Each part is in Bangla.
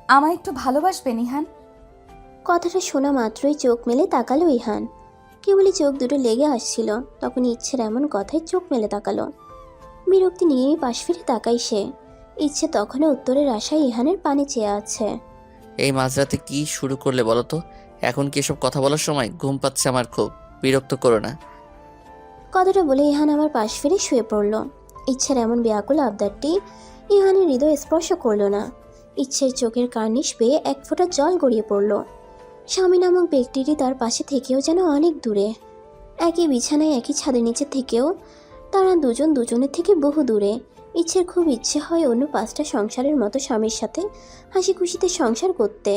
আমায় একটু ভালোবাসবেন ইহান? কথাটা শোনা মাত্রই চোখ মেলে তাকালো ইহান। কেবলই চোখ দুটো লেগে আসছিল, তখন ইচ্ছের এমন কথায় চোখ মেলে তাকালো। বিরক্তি নিয়েই পাশ ফিরে তাকাই সে। ইচ্ছে তখনও উত্তরের আশায় ইহানের পানে চেয়ে আছে। এই মাঝরাতে কি শুরু করলে বলো তো? এখন কি এসব কথা বলার সময়? ঘুম পাচ্ছে আমার খুব, বিরক্ত করো না। কথাটা বলে ইহান আমার পাশ ফিরে শুয়ে পড়ল। ইচ্ছের এমন ব্যাকুল আবদারটি ইহানের হৃদয় স্পর্শ করল না। ইচ্ছের চোখের কার্নিশ পেয়ে এক ফোঁটা জল গড়িয়ে পড়ল। স্বামী নামক ব্যক্তিটি তার পাশে থেকেও যেন অনেক দূরে। একই বিছানায় একই ছাদের নিচে থেকেও তারা দুজন দুজনের থেকে বহু দূরে। ইচ্ছের খুব ইচ্ছে হয় অন্য 5টা সংসারের মতো স্বামীর সাথে হাসি খুশিতে সংসার করতে,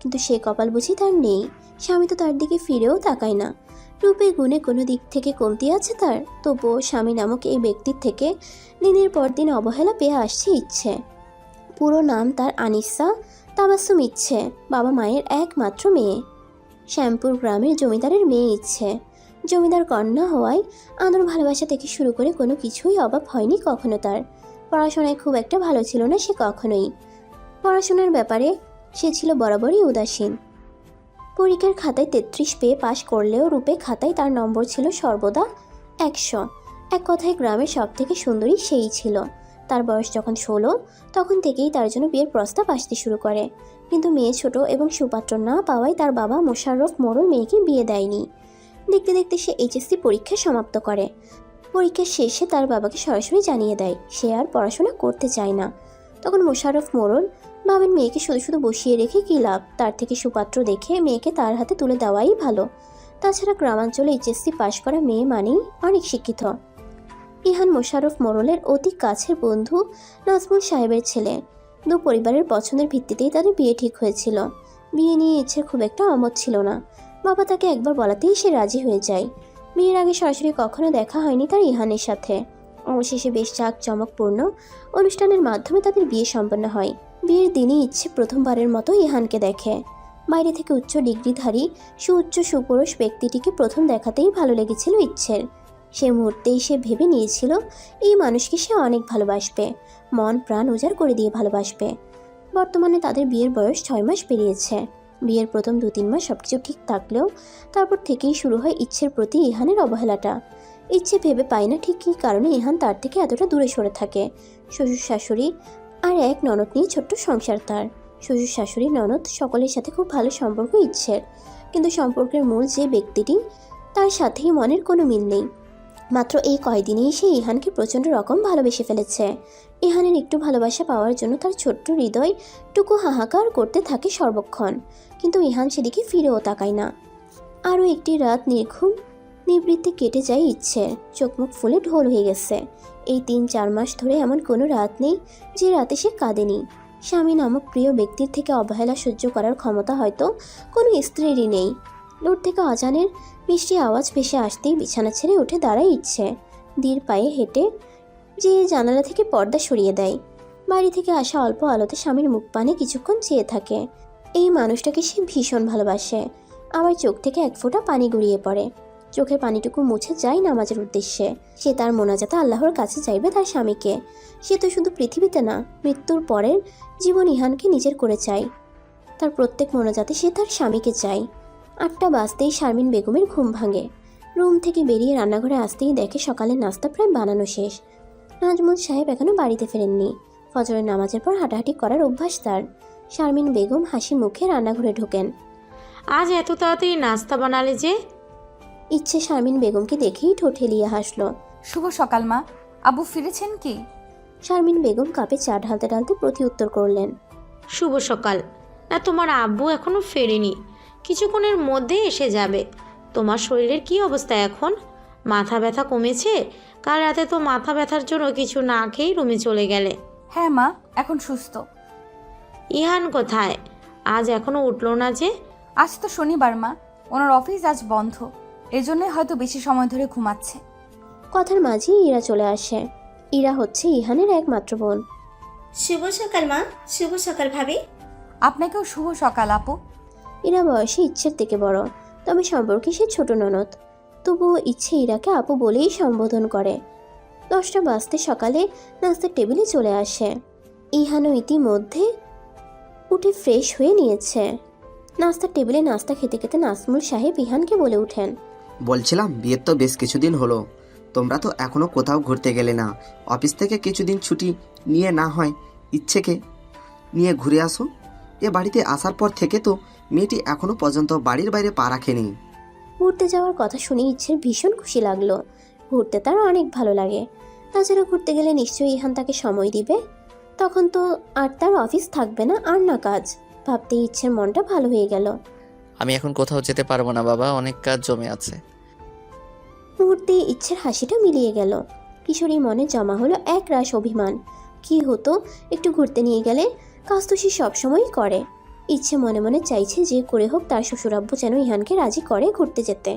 কিন্তু সে কপাল বুঝি তার নেই। স্বামী তো তার দিকে ফিরেও তাকায় না। রূপে গুণে কোনো দিক থেকে কমতি আছে তার, তবুও স্বামী নামক এই ব্যক্তির থেকে দিনের পর দিন অবহেলা পেয়ে আসছে ইচ্ছে। পুরো নাম তার আনিসা তাবাসসুম ইচ্ছে, বাবা মায়ের একমাত্র মেয়ে। শ্যামপুর গ্রামের জমিদারের মেয়ে ইচ্ছে। জমিদার কন্যা হওয়ায় আদর ভালোবাসা থেকে শুরু করে কোনো কিছুই অভাব হয়নি কখনো তার। পড়াশোনায় খুব একটা ভালো ছিল না সে কখনোই। পড়াশোনার ব্যাপারে সে ছিল বরাবরই উদাসীন। পরীক্ষার খাতায় 33 পেয়ে পাশ করলেও রূপে খাতায় তার নম্বর ছিল সর্বদা 100। এক কথায় গ্রামের সব থেকে সুন্দরী সেই ছিল। তার বয়স যখন 16, তখন থেকেই তার জন্য বিয়ের প্রস্তাব আসতে শুরু করে, কিন্তু মেয়ে ছোট এবং সুপাত্র না পাওয়ায় তার বাবা মোশাররফ মোড়ল মেয়েকে বিয়ে দেয়নি। দেখতে দেখতে সে এইচএসসি পরীক্ষা সমাপ্ত করে। পরীক্ষার শেষে তার বাবাকে সরাসরি জানিয়ে দেয় সে আর পড়াশোনা করতে চায় না। তখন মোশাররফ মোড়ল ভাবেন মেয়েকে শুধু শুধু বসিয়ে রেখে কী লাভ, তার থেকে সুপাত্র দেখে মেয়েকে তার হাতে তুলে দেওয়াই ভালো। তাছাড়া গ্রামাঞ্চলে এইচএসসি পাশ করা মেয়ে মানেই অনেক শিক্ষিত। ইহান মোশাররফ মোড়লের অতি কাছের বন্ধু নাজমুল সাহেবের ছেলে। দু পরিবারের পছন্দের ভিত্তিতেই তাদের বিয়ে ঠিক হয়েছিল। বিয়ে নিয়ে ইচ্ছের খুব একটা অমত ছিল না। বাবা তাকে একবার বলাতেই সে রাজি হয়ে যায়। বিয়ের আগে সরাসরি কখনো দেখা হয়নি তার ইহানের সাথে। অবশেষে বেশ জাঁকজমকপূর্ণ অনুষ্ঠানের মাধ্যমে তাদের বিয়ে সম্পন্ন হয়। বিয়ের দিনই ইচ্ছে প্রথমবারের মতো ইহানকে দেখে। বাইরে থেকে উচ্চ ডিগ্রিধারী সুউচ্চ সুপুরুষ ব্যক্তিটিকে প্রথম দেখাতেই ভালো লেগেছিল ইচ্ছের। সে মুহূর্তেই সে ভেবে নিয়েছিল এই মানুষকে সে অনেক ভালোবাসবে, মন প্রাণ উজাড় করে দিয়ে ভালোবাসবে। বর্তমানে তাদের বিয়ের বয়স 6 মাস পেরিয়েছে। বিয়ের প্রথম 2-3 মাস সবকিছু ঠিক থাকলেও তারপর থেকেই শুরু হয় ইচ্ছের প্রতি ইহানের অবহেলাটা। ইচ্ছে ভেবে পায় না ঠিক কী কারণে ইহান তার থেকে এতটা দূরে সরে থাকে। শ্বশুর শাশুড়ি আর এক ননদ নিয়ে ছোট্ট সংসার তার। শ্বশুর শাশুড়ি ননদ সকলের সাথে খুব ভালো সম্পর্ক ইচ্ছের, কিন্তু সম্পর্কের মূল যে ব্যক্তিটি তার সাথেই মনের কোনো মিল নেই। মাত্র এই কয়দিনেই সে ইহানকে প্রচণ্ড রকম ভালোবেসে ফেলেছে। ইহানের একটু ভালোবাসা পাওয়ার জন্য তার ছোট্ট হৃদয়টুকু হাহাকার করতে থাকে সর্বক্ষণ, কিন্তু ইহান সেদিকে ফিরেও তাকায় না। আরও একটি রাত নির্ঘুম নিবৃত্তে কেটে যায় ইচ্ছের। চোখমুখ ফুলে ঢোল হয়ে গেছে। এই 3-4 মাস ধরে এমন কোনো রাত নেই যে রাতে সে কাঁদেনি। স্বামী নামক প্রিয় ব্যক্তির থেকে অবহেলা সহ্য করার ক্ষমতা হয়তো কোনো স্ত্রীরই নেই। দূর থেকে আজানের মিষ্টি আওয়াজ ভেসে আসতেই বিছানা ছেড়ে উঠে দাঁড়ায় ইচ্ছে। ধীর পায়ে হেঁটে যে জানালা থেকে পর্দা সরিয়ে দেয়। বাড়ি থেকে আসা অল্প আলোতে স্বামীর মুখ পানে কিছুক্ষণ চেয়ে থাকে। এই মানুষটাকে সে ভীষণ ভালোবাসে। আবার চোখ থেকে এক ফোঁটা পানি গড়িয়ে পড়ে। চোখের পানিটুকু মুছে যায় নামাজের উদ্দেশ্যে। সে তার মোনাজাতে আল্লাহর কাছে চাইবে তার স্বামীকে। সে তো শুধু পৃথিবীতে না, মৃত্যুর পরের জীবন ইহানকে নিজের করে চায়। তার প্রত্যেক মোনাজাতে সে তার স্বামীকে চায়। 8টা বাজতেই শারমিন বেগমের ঘুম ভাঙে। রুম থেকে বেরিয়ে রান্নাঘরে আসতেই দেখে সকালের নাস্তা প্রায় বানানো শেষ। নাজমুল সাহেব এখনো বাড়িতে ফেরেননি। ফজরের নামাজের পর হাঁটাহাঁটি করার অভ্যাস তার। শারমিন বেগম হাসি মুখে রান্নাঘরে ঢোকেন। আজ এত তাড়াতাড়ি নাস্তা বানালে যে? ইচ্ছে শারমিন বেগমকে দেখেই ঠোঁট হেলিয়ে হাসল। শুভ সকাল মা। আবু ফিরেছেন কি? শারমিন বেগম কাপে চা ঢালতে ঢালতে প্রতি উত্তর করলেন, শুভ সকাল। না, তোমার আব্বু এখনো ফেরেনি, কিছুক্ষণের মধ্যে এসে যাবে। তোমার শরীরের কি অবস্থা এখন? মাথা ব্যথা কমেছে? কাল রাতে তো মাথা ব্যথার জন্য কিছু না খেয়েই রুমে চলে গেলে। হ্যাঁ মা, এখন সুস্থ। ইহান কোথায়? আজ এখনো উঠলো না যে? আজ তো শনিবার মা, ওনার অফিস আজ বন্ধ, এজন্যই হয়তো বেশি সময় ধরে ঘুমাচ্ছে। কথার মাঝেই ইরা চলে আসে। ইরা হচ্ছে ইহানের একমাত্র বোন। শুভ সকাল মা। শুভ সকাল ভাবি। আপনাকেও শুভ সকাল আপু। ইরা বয়সে ইচ্ছের থেকে বড়, তবে সম্পর্কে সে ছোট ননদ। তবুও ইচ্ছে ইরাকে আপু বলেই সম্বোধন করে। 10টা বাজতে সকালে নাস্তার টেবিলে চলে আসে। ইহানও ইতিমধ্যে উঠে ফ্রেশ হয়ে নিয়েছে। নাস্তার টেবিলে নাস্তা খেতে খেতে নাজমুল সাহেব ইহানকে বলে ওঠেন, বলছিলাম বিয়ের তো বেশ কিছুদিন হলো, তোমরা তো এখনো কোথাও ঘুরতে গেলে না। অফিস থেকে কিছুদিন ছুটি নিয়ে না হয় ইচ্ছেকে নিয়ে ঘুরে আসো। এ বাড়িতে আসার পর থেকে তো মেয়েটি এখনো পর্যন্ত বাড়ির বাইরে পা রাখেনি। ঘুরতে যাওয়ার কথা শুনে ইচ্ছের ভীষণ খুশি লাগলো। ঘুরতে তার অনেক ভালো লাগে। তাছাড়া ঘুরতে গেলে নিশ্চয়ই ইহান তাকে সময় দিবে। তখন তো আর তার অফিস থাকবে না, আর না কাজ। ভাবতে ইচ্ছের মনটা ভালো হয়ে গেল। আমি এখন কোথাও যেতে পারবো না বাবা, অনেক কাজ জমে আছে। মুহূর্তে ইচ্ছের হাসিটা মিলিয়ে গেল। কিশোরী মনে জমা হলো এক রাশ অভিমান। কি হতো একটু ঘুরতে নিয়ে গেলে? কাজ তো সে সবসময়ই করে। ইচ্ছে মনে মনে চাইছে যে করে হোক তার শ্বশুরাব্বু যেন ইহানকে রাজি করে ঘুরতে যেতে।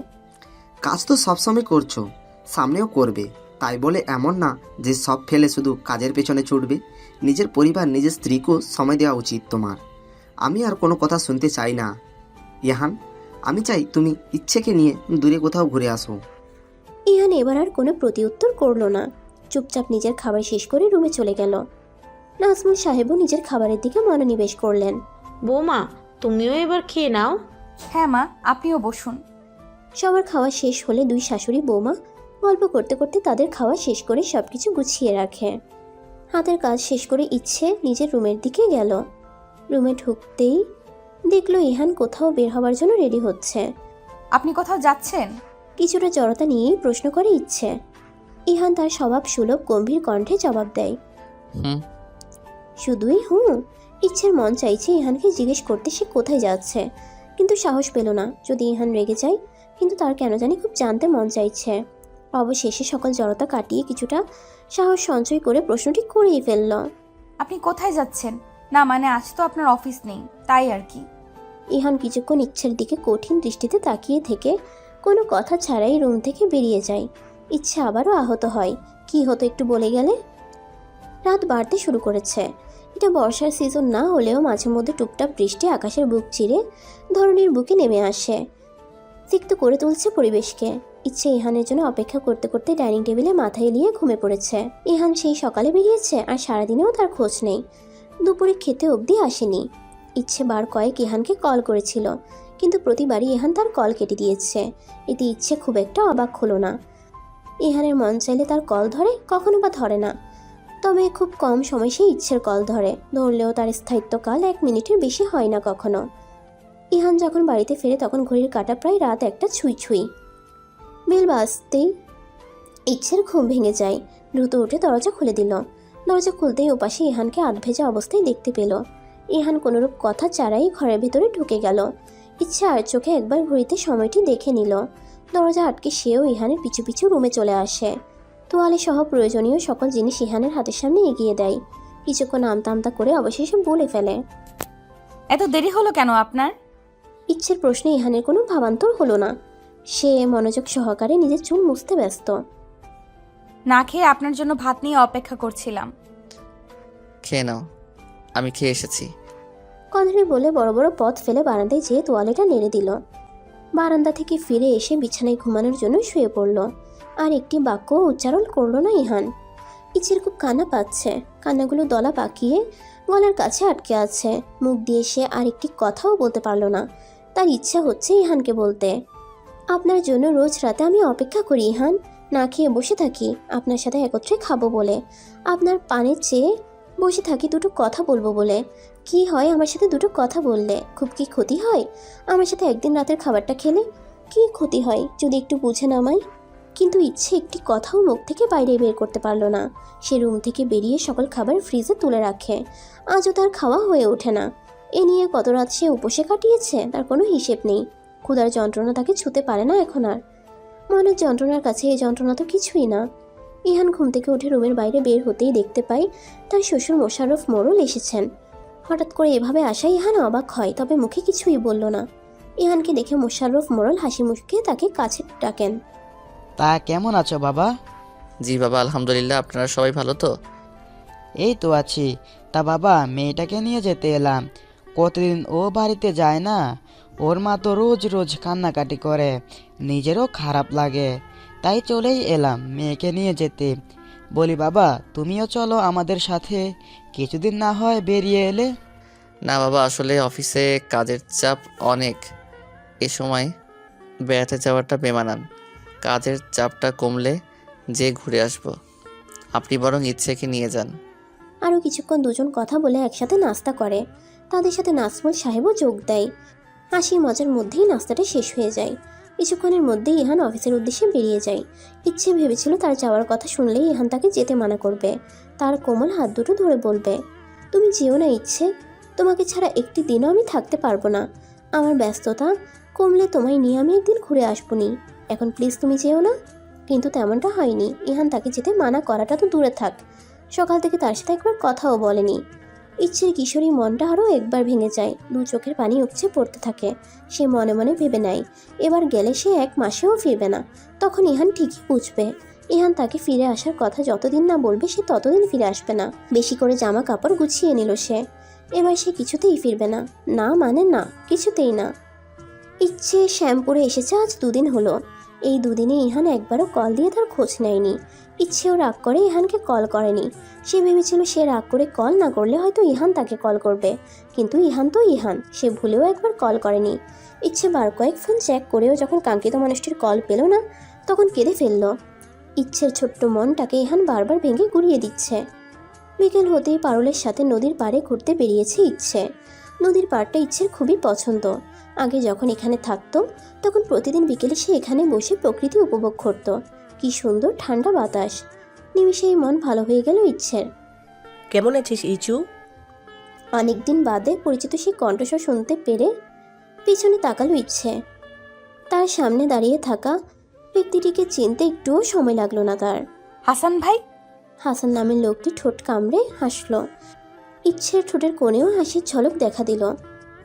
কাজ তো সবসময় করছো, সামনেও করবে, তাই বলে এমন না যে সব ফেলে শুধু কাজের পেছনে ছুটবে। নিজের পরিবার, নিজের স্ত্রীকেও সময় দেওয়া উচিত তোমার। আমি আর কোনো কথা শুনতে চাই না ইহান। আমি চাই তুমি ইচ্ছেকে নিয়ে দূরে কোথাও ঘুরে আসো। ইহান এবার আর কোনো প্রতিউত্তর করলো না। চুপচাপ নিজের খাবার শেষ করে রুমে চলে গেল। নাজমুল সাহেবও নিজের খাবারের দিকে মনোনিবেশ করলেন। বৌমা, তুমিও এবার খেয়ে নাও। হ্যাঁ মা, আপনিও বসুন। সবার খাওয়া শেষ হলে দুই শাশুড়ি বৌমা গল্প করতে করতে তাদের খাওয়া শেষ করে সবকিছু গুছিয়ে রাখে। হাতের কাজ শেষ করে ইচ্ছে নিজের রুমের দিকে গেল। রুমে ঢুকতেই দেখলো ইহান কোথাও বের হবার জন্য রেডি হচ্ছে। আপনি কোথাও যাচ্ছেন? কিছুটা জড়তা নিয়েই প্রশ্ন করে ইচ্ছে। ইহান তার স্বভাব সুলভ গম্ভীর কণ্ঠে জবাব দেয়, হুম। শুধুই হুঁ? ইচ্ছের মন চাইছে ইহানকে জিজ্ঞেস করতে সে কোথায় যাচ্ছে, কিন্তু সাহস পেল না। যদি ইহান রেগে যায়, কিন্তু তার কেন জানি খুব জানতে মন চাইছে। অবশেষে সকল জড়তা কাটিয়ে কিছুটা সাহস সঞ্চয় করে প্রশ্নটি করেই ফেলল। আপনি কোথায় যাচ্ছেন? না মানে আজ তো আপনার অফিস নেই, তাই আর কি। ইহান কিছুক্ষণ ইচ্ছের দিকে কঠিন দৃষ্টিতে তাকিয়ে থেকে কোনো কথা ছাড়াই রুম থেকে বেরিয়ে যায়। ইচ্ছে আবারও আহত হয়। কি হতো একটু বলে গেলে? রাত বাড়তে শুরু করেছে। এটা বর্ষার সিজন না হলেও মাঝে মধ্যে টুপটাপ বৃষ্টি আকাশের বুক চিরে ধরনীর বুকে নেমে আসে, তিক্ত করে তুলছে পরিবেশকে। ইচ্ছে ইহানের জন্য অপেক্ষা করতে করতে ডাইনিং টেবিলে মাথা এলিয়ে ঘুমে পড়েছে। ইহান সেই সকালে বেরিয়েছে, আর সারাদিনেও তার খোঁজ নেই। দুপুরে খেতে অবধি আসেনি। ইচ্ছে বার কয়েক ইহানকে কল করেছিল, কিন্তু প্রতিবারই ইহান তার কল কেটে দিয়েছে। এতে ইচ্ছে খুব একটা অবাক হলো না। ইহানের মন চাইলে তার কল ধরে, কখনো বা ধরে না। তবে খুব কম সময় সে ইচ্ছের কল ধরে, ধরলেও তার স্থায়িত্বকাল 1 মিনিটের বেশি হয় না কখনো। ইহান যখন বাড়িতে ফেরে তখন ঘড়ির কাঁটা প্রায় রাত 1টা ছুঁই ছুঁই। বেল বাজতেই ইচ্ছের ঘুম ভেঙে যায়। দ্রুত উঠে দরজা খুলে দিল। দরজা খুলতেই ওপাশে ইহানকে আধভেজা অবস্থায় দেখতে পেল। ইহান কোনোরূপ কথা ছাড়াই ঘরের ভেতরে ঢুকে গেল। ইচ্ছে আর চোখে একবার ঘড়িতে সময়টি দেখে নিল। দরজা আটকে সেও ইহানের পিছু পিছু রুমে চলে আসে। তোয়ালে সহ প্রয়োজনীয় সকল জিনিস ইহানের হাতের সামনে এগিয়ে দেয়। কিছুক্ষণ আমতা আমতা করে অবশেষে বলে ফেলে, এত দেরি হলো কেন আপনার? ইচ্ছের প্রশ্নে ইহানের কোনো ভাবান্তর হলো না। সে মনোযোগ সহকারে নিজের চুল মুছতে ব্যস্ত। না খেয়ে আপনার জন্য ভাত নিয়ে অপেক্ষা করছিলাম। খেয়ে নাও, আমি খেয়ে এসেছি। কথাটি বলে বড় বড় পথ ফেলে বারান্দায় যেয়ে তোয়ালেটা নেড়ে দিল। বারান্দা থেকে ফিরে এসে বিছানায় ঘুমানোর জন্য শুয়ে পড়ল। আর একটি বাক্য উচ্চারণ করল না ইহান। ইচ্ছের খুব কান্না পাচ্ছে। কান্নাগুলো দলা পাকিয়ে গলার কাছে আটকে আছে। মুখ দিয়ে সে আর একটি কথাও বলতে পারল না। তার ইচ্ছা হচ্ছে ইহানকে বলতে, আপনার জন্য রোজ রাতে আমি অপেক্ষা করি ইহান, না খেয়ে বসে থাকি আপনার সাথে একত্রে খাবো বলে, আপনার পানে চেয়ে বসে থাকি দুটো কথা বলবো বলে। কি হয় আমার সাথে দুটো কথা বললে? খুব কি ক্ষতি হয়? আমার সাথে একদিন রাতের খাবারটা খেলে কি ক্ষতি হয় যদি একটু বুঝে নামাই? কিন্তু ইচ্ছে একটি কথাও মুখ থেকে বাইরে বের করতে পারল না। সে রুম থেকে বেরিয়ে সকল খাবার ফ্রিজে তুলে রাখে। আজও তার খাওয়া হয়ে ওঠে না। এ নিয়ে কত রাত সে উপসে কাটিয়েছে তার কোনো হিসেব নেই। ক্ষুধার যন্ত্রণা তাকে ছুতে পারে না এখন আর। মনের যন্ত্রণার কাছে এই যন্ত্রণা তো কিছুই না। ইহান ঘুম থেকে উঠে রুমের বাইরে বের হতেই দেখতে পায় তার শ্বশুর মোশাররফ মোড়ল এসেছেন। হঠাৎ করে এভাবে আসায় ইহান অবাক হয়, তবে মুখে কিছুই বলল না। ইহানকে দেখে মোশাররফ মোড়ল হাসি মুখে তাকে কাছে ডাকেন। তা কেমন আছো বাবা? জি বাবা, আলহামদুলিল্লাহ। আপনারা সবাই ভালো তো? এই তো আছি। তা বাবা, মেয়েটাকে নিয়ে যেতে এলাম। কতদিন ও বাড়িতে যায় না। ওর মা তো রোজ রোজ কান্নাকাটি করে, নিজেরও খারাপ লাগে। তাই চলেই এলাম মেয়েকে নিয়ে যেতে। বলি বাবা, তুমিও চলো আমাদের সাথে, কিছুদিন না হয় বেরিয়ে এলে। না বাবা, আসলে অফিসে কাজের চাপ অনেক। এ সময় বেড়াতে যাওয়াটা বেমানান। কাজের চাপটা কমলে যে ঘুরে আসবো। আপনি বরং ইচ্ছেকে নিয়ে যান। আরও কিছুক্ষণ দুজন কথা বলে একসাথে নাস্তা করে। তাদের সাথে নাজমুল সাহেবও যোগ দেয়। হাসি মজার মধ্যেই নাস্তাটা শেষ হয়ে যায়। কিছুক্ষণের মধ্যেই ইহান অফিসের উদ্দেশ্যে বেরিয়ে যায়। ইচ্ছে ভেবেছিল তার যাওয়ার কথা শুনলেই ইহান তাকে যেতে মানা করবে, তার কোমল হাত দুটো ধরে বলবে, তুমি যেও না ইচ্ছে, তোমাকে ছাড়া একটি দিনও আমি থাকতে পারবো না। আমার ব্যস্ততা কমলে তোমায় নিয়ে আমি একদিন ঘুরে আসবনি, এখন প্লিজ তুমি যেও না। কিন্তু তেমনটা হয়নি। ইহান তাকে যেতে মানা করাটা তো দূরে থাক, সকাল থেকে তার সাথে একবার কথাও বলেনি। ইচ্ছের কিশোরী মনটা আরও একবার ভেঙে যায়, দু চোখের পানি উপচে পড়তে থাকে। সে মনে মনে ভেবে নেয় এবার গেলে সে 1 মাসেও ফিরবে না। তখন ইহান ঠিকই বুঝবে, ইহান তাকে ফিরে আসার কথা যতদিন না বলবে সে ততদিন ফিরে আসবে না। বেশি করে জামা কাপড় গুছিয়ে নিল সে। এবার সে কিছুতেই ফিরবে না, না মানে না, কিছুতেই না। ইচ্ছে শ্যামপুরে এসেছে আজ 2 দিন হলো। এই 2 দিনে ইহান একবারও কল দিয়ে তার খোঁজ নেয়নি। ইচ্ছেও রাগ করে ইহানকে কল করেনি। সে ভেবেছিল সে রাগ করে কল না করলে হয়তো ইহান তাকে কল করবে, কিন্তু ইহান তো ইহান, সে ভুলেও একবার কল করেনি। ইচ্ছে বার কয়েক ফোন চেক করেও যখন কাঙ্ক্ষিত মানুষটির কল পেল না তখন কেঁদে ফেলল। ইচ্ছের ছোট্ট মনটাকে ইহান বারবার ভেঙে গুড়িয়ে দিচ্ছে। বিকেল হতেই পারুলের সাথে নদীর পাড়ে ঘুরতে বেরিয়েছে ইচ্ছে। নদীর পাড়টা ইচ্ছের খুবই পছন্দ। আগে যখন এখানে থাকতো তখন প্রতিদিন বিকেলে সে এখানে বসে প্রকৃতি উপভোগ করত। কি সুন্দর ঠান্ডা বাতাস, নিমিষেই মন ভালো হয়ে গেল ইচ্ছের। কেমন আছিস ইচু? অনেকদিন বাদে পরিচিত সেই কণ্ঠস্বর শুনতে পেরে পিছনে তাকালো ইচ্ছে। তার সামনে দাঁড়িয়ে থাকা ব্যক্তিটিকে চিনতে একটুও সময় লাগলো না তার। হাসান ভাই। হাসান নামের লোকটি ঠোঁট কামড়ে হাসল। ইচ্ছের ঠোঁটের কোণেও হাসির ঝলক দেখা দিল।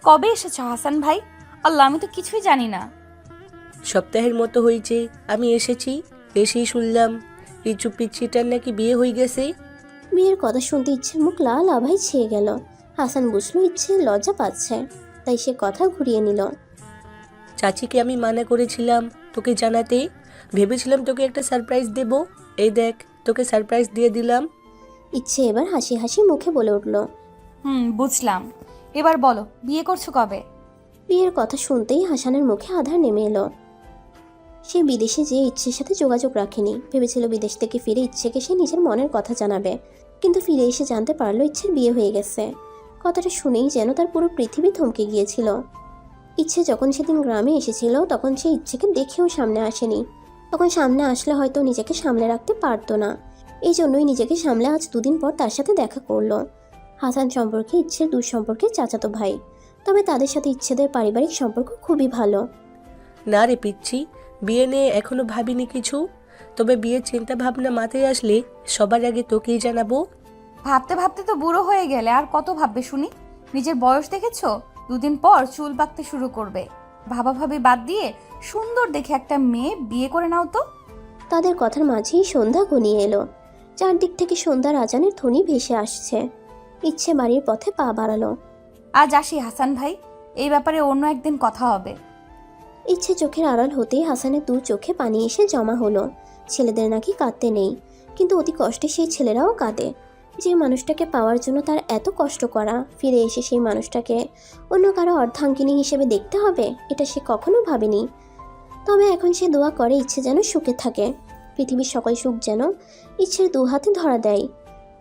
কবে এসেছো হাসান ভাই? আল্লাহ, আমি তো কিছুই জানি না। সপ্তাহের মতো হয়েছে আমি এসেছি। এসেই শুনলাম ইচু পিচ্ছিটার নাকি বিয়ে হয়ে গেছে। বিয়ের কথা শুনতে ইচ্ছের মুখ লাল আভায় ছেয়ে গেল। হাসান বুঝলো ইচ্ছে লজ্জা পাচ্ছে, তাই সে কথা ঘুরিয়ে নিল। চাচিকে আমি মানা করেছিলাম তোকে জানাতে, ভেবেছিলাম তোকে একটা সারপ্রাইজ দেব। এই দেখ তোকে সারপ্রাইজ দিয়ে দিলাম। ইচ্ছে এবার হাসি হাসি মুখে বলে উঠল, বুঝলাম। এবার বলো, বিয়ে করছো কবে? বিয়ের কথা শুনতেই হাসানের মুখে আধার নেমে এলো। সে বিদেশে যেয়ে ইচ্ছের সাথে যোগাযোগ রাখেনি। ভেবেছিল বিদেশ থেকে ফিরে ইচ্ছেকে সে নিজের মনের কথা জানাবে, কিন্তু ফিরে এসে জানতে পারলো ইচ্ছের বিয়ে হয়ে গেছে। কথাটা শুনেই যেন তার পুরো পৃথিবী থমকে গিয়েছিল। ইচ্ছে যখন সেদিন গ্রামে এসেছিল তখন সে ইচ্ছেকে দেখেও সামনে আসেনি। তখন সামনে আসলে হয়তো নিজেকে সামলে রাখতে পারতো না। এই জন্যই নিজেকে সামলে আজ 2 দিন পর তার সাথে দেখা করলো। হাসান সম্পর্কে ইচ্ছের দূর সম্পর্কে চাচাতো ভাই, তবে তাদের সাথে ইচ্ছেদের পারিবারিক সম্পর্ক খুবই ভালো। না রে পিচ্ছি, বিয়ে নিয়ে এখনো ভাবিনি কিছু, তবে বিয়ের চিন্তা ভাবনা মাথায় আসলে সবার আগে তোকেই জানাবো। ভাবতে ভাবতে তো বুড়ো হয়ে গেলে, আর কত ভাববে শুনি? নিজের বয়স দেখেছো? 2 দিন পর চুল পাকতে শুরু করবে। ভাবাভাবি বাদ দিয়ে সুন্দর দেখে একটা মেয়ে বিয়ে করে নাও তো। তাদের কথার মাঝেই সন্ধ্যা ঘনিয়ে এলো। চারদিক থেকে সন্ধ্যার আজানের ধ্বনি ভেসে আসছে। ইচ্ছে বাড়ির পথে পা বাড়ালো। আজ আসি হাসান ভাই, এই ব্যাপারে অন্য একদিন কথা হবে। ইচ্ছে চোখের আড়াল হতেই হাসানের 2 চোখে পানি এসে জমা হলো। ছেলেদের নাকি কাঁদতে নেই, কিন্তু অতি কষ্টে সেই ছেলেরাও কাঁদে। যে মানুষটাকে পাওয়ার জন্য তার এত কষ্ট করা, ফিরে এসে সেই মানুষটাকে অন্য কারো অর্ধাঙ্গিনী হিসেবে দেখতে হবে, এটা সে কখনো ভাবেনি। তবে এখন সে দোয়া করে ইচ্ছে যেন সুখে থাকে। পৃথিবীর সকল সুখ যেন ইচ্ছের 2 হাতে ধরা দেয়।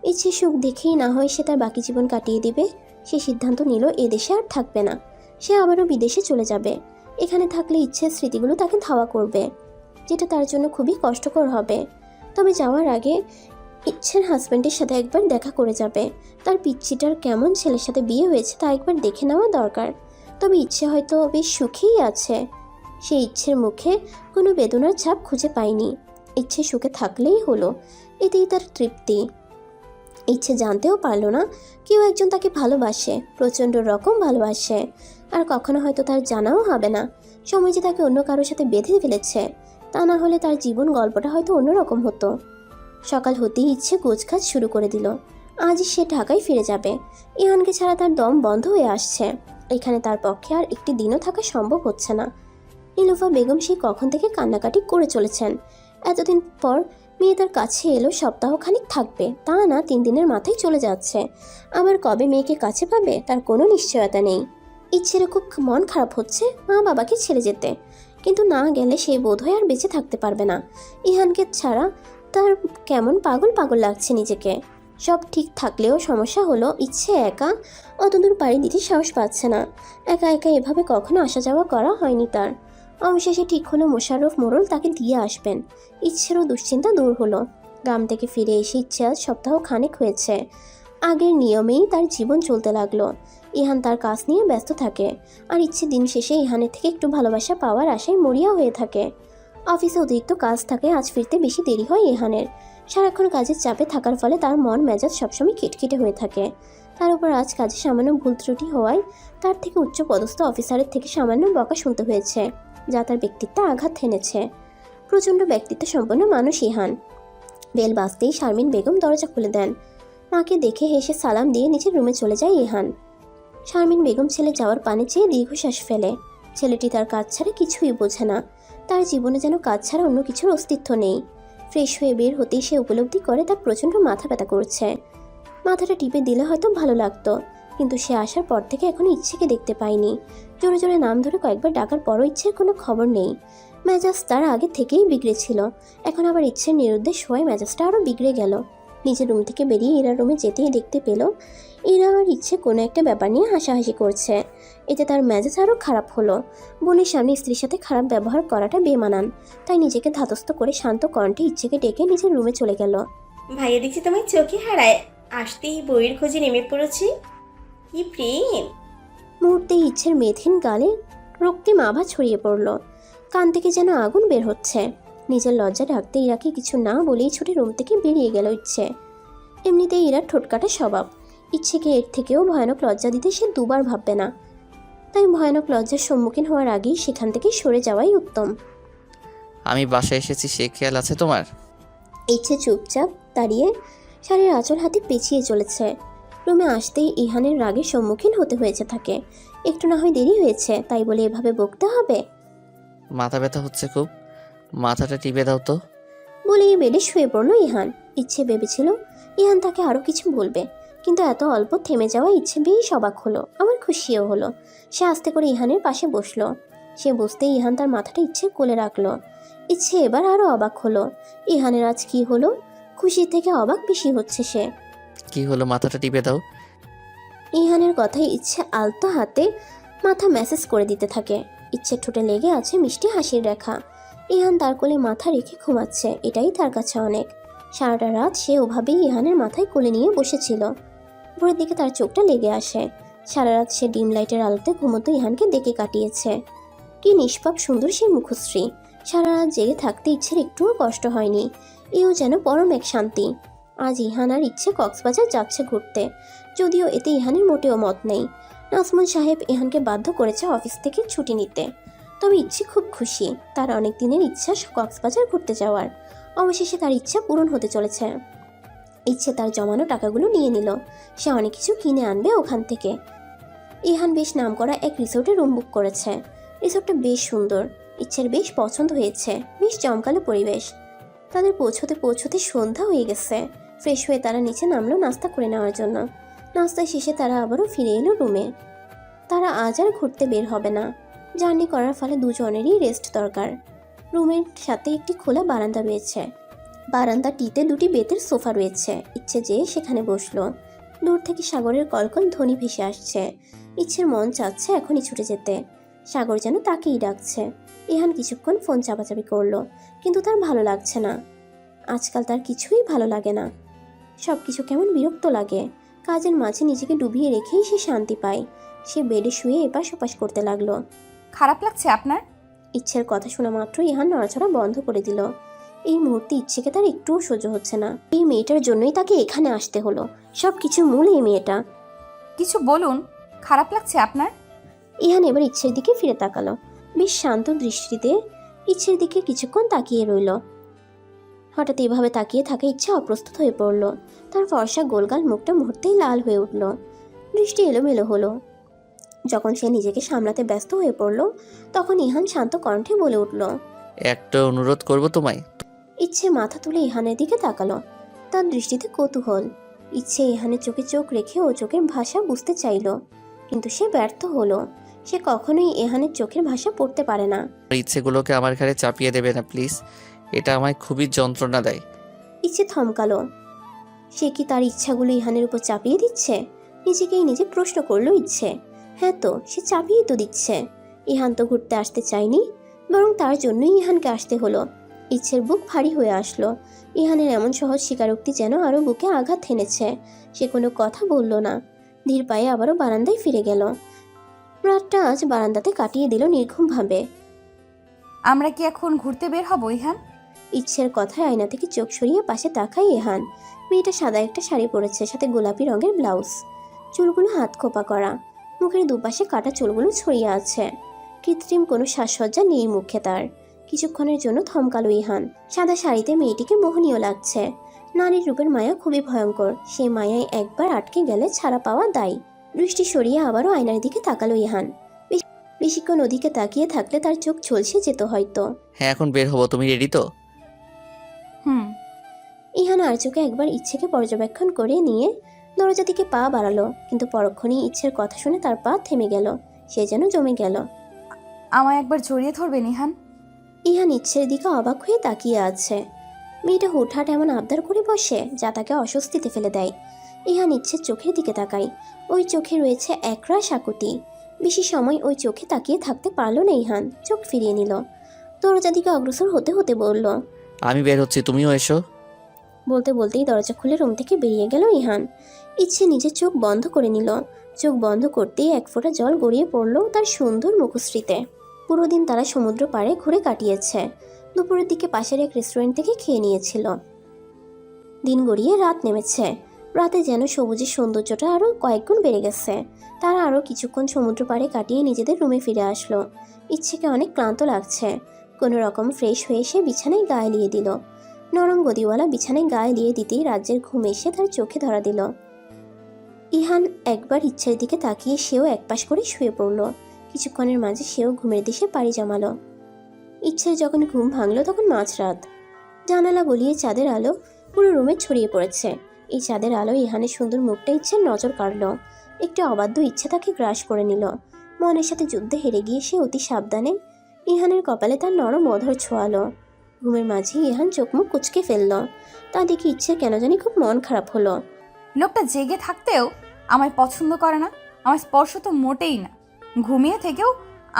ইচ্ছে সুখ দেখেই না হয় সে তার বাকি জীবন কাটিয়ে দিবে। সে সিদ্ধান্ত নিল এদেশে আর থাকবে না, সে আবারও বিদেশে চলে যাবে। এখানে থাকলে ইচ্ছের স্মৃতিগুলো তাকে ধাওয়া করবে, যেটা তার জন্য খুবই কষ্টকর হবে। তবে যাওয়ার আগে ইচ্ছের হাজব্যান্ডের সাথে একবার দেখা করে যাবে। তার পিচ্চিটার কেমন ছেলের সাথে বিয়ে হয়েছে তা একবার দেখে নেওয়া দরকার। তবে ইচ্ছে হয়তো বেশ সুখেই আছে। সে ইচ্ছের মুখে কোনো বেদনার ছাপ খুঁজে পায়নি। ইচ্ছে সুখে থাকলেই হলো, এতেই তার তৃপ্তি। ইচ্ছে জানতেও পারল না কেউ একজন তাকে ভালোবাসে, প্রচণ্ড রকম ভালোবাসে। আর কখনো হয়তো তার জানাও হবে না সময় যে তাকে অন্য কারোর সাথে বেঁধে ফেলেছে। তা না হলে তার জীবন গল্পটা হয়তো অন্যরকম হতো। সকাল হতেই ইচ্ছে গোছকাজ শুরু করে দিল। আজই সে ঢাকায় ফিরে যাবে। ইহানকে ছাড়া তার দম বন্ধ হয়ে আসছে। এখানে তার পক্ষে আর একটি দিনও থাকা সম্ভব হচ্ছে না। নীলুফা বেগম সেই কখন থেকে কান্নাকাটি করে চলেছেন। এতদিন পর মেয়ে তার কাছে এলো সপ্তাহখানিক থাকবে, তা না 3 দিনের মাথায় চলে যাচ্ছে। আবার কবে মেয়েকে কাছে পাবে তার কোনো নিশ্চয়তা নেই। ইচ্ছেরও খুব মন খারাপ হচ্ছে মা বাবাকে ছেড়ে যেতে, কিন্তু না গেলে সে বোধহয় আর বেঁচে থাকতে পারবে না। ইহানকে ছাড়া তার কেমন পাগল পাগল লাগছে নিজেকে। সব ঠিক থাকলেও সমস্যা হলো ইচ্ছে একা অতদূর পাড়ি দিতে সাহস পাচ্ছে না। একা একা এভাবে কখনো আসা যাওয়া করা হয়নি তার। অবশেষে ঠিক হলো মোশাররফ মোড়ল তাকে দিয়ে আসবেন। ইচ্ছেরও দুশ্চিন্তা দূর হলো। গ্রাম থেকে ফিরে এসে ইচ্ছে আজ সপ্তাহ খানেক হয়েছে। আগের নিয়মেই তার জীবন চলতে লাগলো। ইহান তার কাজ নিয়ে ব্যস্ত থাকে, আর ইচ্ছে দিন শেষে ইহানের থেকে একটু ভালোবাসা পাওয়ার আশায় মরিয়া হয়ে থাকে। অফিসে অতিরিক্ত কাজ থাকে, আজ ফিরতে বেশি দেরি হয় ইহানের। সারাক্ষণ কাজের চাপে থাকার ফলে তার মন মেজাজ সবসময় খিটখিটে হয়ে থাকে। তার উপর আজ কাজে সামান্য ভুল ত্রুটি হওয়ায় তার থেকে উচ্চ পদস্থ অফিসারের থেকে সামান্য বকা শুনতে হয়েছে, যা তার ব্যক্তিত্বে আঘাত হেনেছে। প্রচণ্ড ব্যক্তিত্ব সম্পন্ন মানুষ ইহান। বেল বাজতেই শারমিন বেগম দরজা খুলে দেন। মাকে দেখে হেসে সালাম দিয়ে নিজের রুমে চলে যায় ইহান। শারমিন বেগম ছেলে যাওয়ার পানে চেয়ে দীর্ঘশ্বাস ফেলে। ছেলেটি তার কাজ ছাড়া কিছুই বোঝে না। তার জীবনে যেন কাজ ছাড়া অন্য কিছুর অস্তিত্ব নেই। ফ্রেশ হয়ে বের হতেই সে উপলব্ধি করে তার প্রচণ্ড মাথা ব্যথা করছে। মাথাটা টিপে দিলে হয়তো ভালো লাগতো, কিন্তু সে আসার পর থেকে এখনো ইচ্ছেকে দেখতে পায়নি। জোরে জোরে নাম ধরে কয়েকবার ডাকার পরও ইচ্ছের কোনো খবর নেই। মেজাজ তার আগে থেকেই বিগড়েছিল, এখন আবার ইচ্ছের নিরুদ্দেশ হয়ে মেজাজটা আরও বিগড়ে গেল। নিজের রুম থেকে বেরিয়ে ইরার রুমে যেতেই দেখতে পেল ইরা আর ইচ্ছে কোনো একটা ব্যাপার নিয়ে হাসাহাসি করছে। এতে তার মেজাজ আরও খারাপ হলো। বোনের সামনে স্ত্রীর সাথে খারাপ ব্যবহার করাটা বেমানান, তাই নিজেকে ধাতস্থ করে শান্ত কণ্ঠে ইচ্ছেকে ডেকে নিজের রুমে চলে গেল। ভাইয়া দেখছি তোমায় চোখে হারায়, আসতেই বইয়ের খোঁজে নেমে পড়েছি। কি প্রেম! মুহূর্তে ইচ্ছের মেথিন গালে রক্তিম আভা ছড়িয়ে পড়ল। কান থেকে যেন আগুন বের হচ্ছে। নিজের লজ্জা ঢাকতে ইরাকে কিছু না বলেই ছুটে রুম থেকে বেরিয়ে গেল ইচ্ছে। এমনিতেই ইরার ঠোঁটকাটা স্বভাব। ইচ্ছেকে এর থেকেও ভয়ানক লজ্জা দিতে সে দুবার ভাববে না, তাই ভয়ানক লজ্জার সম্মুখীন হওয়ার আগেই সেখান থেকে সরে যাওয়াই উত্তম। আমি বাসায় এসেছি সে খেয়াল আছে তোমার? ইচ্ছে চুপচাপ দাঁড়িয়ে শাড়ির আঁচল হাতে পেঁচিয়ে চলেছে। রুমে আসতেই ইহানের রাগের সম্মুখীন হতে হয়েছে তাকে। একটু না হয় দেরি হয়েছে, তাই বলে এভাবে বকতে হবে? মাথা ব্যথা হচ্ছে খুব, মাথাটা টিপে দাও তো। বলেই বেডে শুয়ে পড়ল ইহান। ইচ্ছে ভেবেছিল ইহান তাকে আরও কিছু বলবে, কিন্তু এত অল্প থেমে যাওয়া ইচ্ছে বেশ অবাক হলো, আবার খুশিও হলো। সে আস্তে করে ইহানের পাশে বসলো। সে বসতেই ইহান তার মাথাটা ইচ্ছে কোলে রাখলো। ইচ্ছে এবার আরও অবাক হলো। ইহানের আজ কি হলো? খুশি থেকে অবাক বেশি হচ্ছে সে। কি হলো, মাথাটা টিপে দাও। ইহানের কথায় ইচ্ছে আলতো হাতে মাথা ম্যাসেজ করে দিতে থাকে। ইচ্ছে ঠোঁটে লেগে আছে মিষ্টি হাসির রেখা। ইহান তার কোলে মাথা রেখে ঘুমাচ্ছে, এটাই তার কাছে অনেক। সারাটা রাত সে ওভাবেই ইহানের মাথায় কোলে নিয়ে বসেছিল। ভোরের দিকে তার চোখটা লেগে আসে। সারা রাত সে ডিম লাইটের আলোতে ঘুমোতো ইহানকে দেখে কাটিয়েছে। কি নিষ্পাপ সুন্দর সেই মুখশ্রী। সারা রাত জেগে থাকতে ইচ্ছের একটুও কষ্ট হয়নি। এও যেন পরম এক শান্তি। আজ ইহান আর ইচ্ছে কক্সবাজার যাচ্ছে ঘুরতে, যদিও এতে ইহানের মোটেও মত নেই। নাজমুল সাহেব ইহানকে বাধ্য করেছে অফিস থেকে ছুটি নিতে। তবে ইচ্ছে খুব খুশি, তার অনেক দিনের ইচ্ছা কক্সবাজার ঘুরতে যাওয়ার। অবশেষে তার ইচ্ছা পূরণ হতে চলেছে। ইচ্ছে তার জমানো টাকাগুলো নিয়ে নিল। সে অনেক কিছু কিনে আনবে ওখান থেকে। ইহান বেশ নামকরা এক রিসোর্টে রুম বুক করেছে। রিসোর্টটা বেশ সুন্দর, ইচ্ছের বেশ পছন্দ হয়েছে। বেশ জমকালো পরিবেশ। তাদের পৌঁছতে পৌঁছতে সন্ধ্যা হয়ে গেছে। ফ্রেশ হয়ে তারা নিচে নামলো নাস্তা করে নেওয়ার জন্য। নাস্তা শেষে তারা আবারও ফিরে এলো রুমে। তারা আজ আর ঘুরতে বের হবে না। জার্নি করার ফলে দুজনেরই রেস্ট দরকার। রুমের সাথে একটি খোলা বারান্দা রয়েছে। বারান্দাটিতে দুটি বেতের সোফা রয়েছে। ইচ্ছে যেয়ে সেখানে বসলো। দূর থেকে সাগরের কলকল ধ্বনি ভেসে আসছে। ইচ্ছের মন চাচ্ছে এখনই ছুটে যেতে। সাগর যেন তাকেই ডাকছে। ইহান কিছুক্ষণ ফোন চাপাচাপি করলো, কিন্তু তার ভালো লাগছে না। আজকাল তার কিছুই ভালো লাগে না। সব কিছু কেমন বিরক্ত লাগে। কাজের মাঝে নিজেকে ডুবিয়ে রেখেই সে শান্তি পায়। সে বেডে শুয়ে এপাশ ওপাশ করতে লাগলো। খারাপ লাগছে আপনার? ইচ্ছের কথা শোনা মাত্র ইহান নড়াচড়া বন্ধ করে দিল। এই মুহূর্তে ইচ্ছেকে তার একটুও সহ্য হচ্ছে না। এই মেয়েটার জন্যই তাকে এখানে আসতে হলো। সব কিছু মূল এই মেয়েটা। কিছু বলুন, খারাপ লাগছে আপনার? ইহান এবার ইচ্ছের দিকে ফিরে তাকালো। বেশ শান্ত দৃষ্টিতে ইচ্ছের দিকে কিছুক্ষণ তাকিয়ে রইল। হঠাৎ এভাবে তাকিয়ে থাকা ইচ্ছা অপ্রস্তুত হয়ে পড়ল। তার ফর্সা গোলগাল মুখটা মুহূর্তেই লাল হয়ে উঠল। দৃষ্টি এলোমেলো হলো। যখন সে নিজেকে সামলাতে ব্যস্ত হয়ে পড়ল, তখন ইহান শান্ত কণ্ঠে বলে উঠল, একটা অনুরোধ করব তোমায়। ইচ্ছে মাথা তুলে ইহানের দিকে তাকালো। তার দৃষ্টিতে কৌতূহল। ইচ্ছে ইহানের চোখে চোখ রেখে ও চোখের ভাষা বুঝতে চাইল, কিন্তু সে ব্যর্থ হলো। সে কখনোই ইহানের চোখের ভাষা পড়তে পারে না। আমার ইচ্ছেগুলোকে আমার ঘাড়ে চাপিয়ে দেবে না প্লিজ, এটা আমায় খুবই যন্ত্রণা দেয়। ইচ্ছে থমকালো। সে কি তার ইচ্ছাগুলো ইহানের উপর চাপিয়ে দিচ্ছে? নিজেকেই নিজে প্রশ্ন করলো ইচ্ছে। হ্যাঁ তো, সে চাপিয়ে তো দিচ্ছে। ইহান তো ঘুরতে আসতে চায়নি, বরং তার জন্যই ইহানকে আসতে হলো। ইচ্ছের বুক ভারী হয়ে আসলো। ইহানের এমন সহজ স্বীকারোক্তি যেন আরো বুকে আঘাত হেনেছে। সে কোনো কথা বলল না। ধীর পায়ে আবারও বারান্দায় ফিরে গেল। রাতটা আজ বারান্দাতে কাটিয়ে দিল নির্ঘুমভাবে। আমরা কি এখন ঘুরতে বের হব ইহান? ইচ্ছের কথায় আয়না থেকে চোখ সরিয়ে পাশে তাকায় ইহান। মেয়েটা সাদা একটা শাড়ি পরেছে, সাথে গোলাপি রঙের ব্লাউজ। চুলগুলো হাত খোপা করা, মুখের দুপাশে কাটা চুলগুলো ছড়িয়ে আছে। কৃত্রিম কোনো সাজসজ্জা নেই মুখে তার। কিছুক্ষণের জন্য থমকালো ইহান। সাদা শাড়িতে মেয়েটিকে মোহনীয় লাগছে। নারীর রূপের মায়া খুবই ভয়ঙ্কর। সেই মায়ায় একবার আটকে গেলে ছাড়া পাওয়া দায়। দৃষ্টি সরিয়ে আবারও আয়নার দিকে তাকালো ইহান। বেশিক্ষণ ওদিকে তাকিয়ে থাকলে তার চোখ ঝলসে যেত হয়তো। হ্যাঁ এখন বের হবো, তুমি রেডি তো? হুম। ইহান আর চোখে একবার ইচ্ছেকে পর্যবেক্ষণ করে নিয়ে দরজা দিকে পা বাড়ালো, কিন্তু পরক্ষণেই ইচ্ছের কথা শুনে তার পা থেমে গেল। সে যেন জমে গেল। আমায় একবার জড়িয়ে ধরবেন ইহান? ইহান ইচ্ছের দিকে অবাক হয়ে তাকিয়ে আছে। মেয়েটা হুটহাট এমন আবদার করে বসে যা তাকে অস্বস্তিতে ফেলে দেয়। ইহান ইচ্ছের চোখের দিকে তাকায়। ওই চোখে রয়েছে একরাশ আকুতি। বেশি সময় ওই চোখে তাকিয়ে থাকতে পারল না ইহান। চোখ ফিরিয়ে নিল। দরজা দিকে অগ্রসর হতে হতে বলল, আমি বের হচ্ছি, তুমিও এসো। বলতে বলতেই দরজা খুলে রুম থেকে বেরিয়ে গেল ইহান। ইচ্ছে নিজের চোখ বন্ধ করে নিল। চোখ বন্ধ করতেই এক ফোঁটা জল গড়িয়ে পড়ল তার সুন্দর মুখশ্রীতে। পুরো দিন তারা সমুদ্র পাড়ে ঘুরে কাটিয়েছে। দুপুরের দিকে পাশের এক রেস্টুরেন্ট থেকে খেয়ে নিয়েছিল। দিন গড়িয়ে রাত নেমেছে। রাতে যেন সবুজের সৌন্দর্যটা আরও কয়েকগুণ বেড়ে গেছে। তারা আরও কিছুক্ষণ সমুদ্র পাড়ে কাটিয়ে নিজেদের রুমে ফিরে আসলো। ইচ্ছেকে অনেক ক্লান্ত লাগছে। কোনো রকম ফ্রেশ হয়ে সে বিছানায় গা এলিয়ে দিল। নরম গদিওয়ালা বিছানায় গা এলিয়ে দিতেই রাজ্যের ঘুম এসে তার চোখে ধরা দিল। ইহান একবার ইচ্ছের দিকে তাকিয়ে সেও একপাশ করে শুয়ে পড়ল। কিছুক্ষণের মাঝে সেও ঘুমের দিশে পাড়ি জমালো। ইচ্ছের যখন ঘুম ভাঙল তখন মাঝরাত। জানালা গলিয়ে চাঁদের আলো পুরো রুমে ছড়িয়ে পড়েছে। এই চাঁদের আলো ইহানের সুন্দর মুখটা ইচ্ছের নজর কাড়ল। একটু অবাধ্য ইচ্ছে তাকে গ্রাস করে নিল। মনের সাথে যুদ্ধে হেরে গিয়ে সে অতি সাবধানে ইহানের কপালে তার নরম অধর ছোঁয়ালো। ঘুমের মাঝে ইহান চোখ মুখ কুচকে ফেলল। তা দেখে ইচ্ছের কেন জানি খুব মন খারাপ হলো। লোকটা জেগে থাকতেও আমায় পছন্দ করে না। আমার স্পর্শ তো মোটেই না। ঘুমিয়ে থেকেও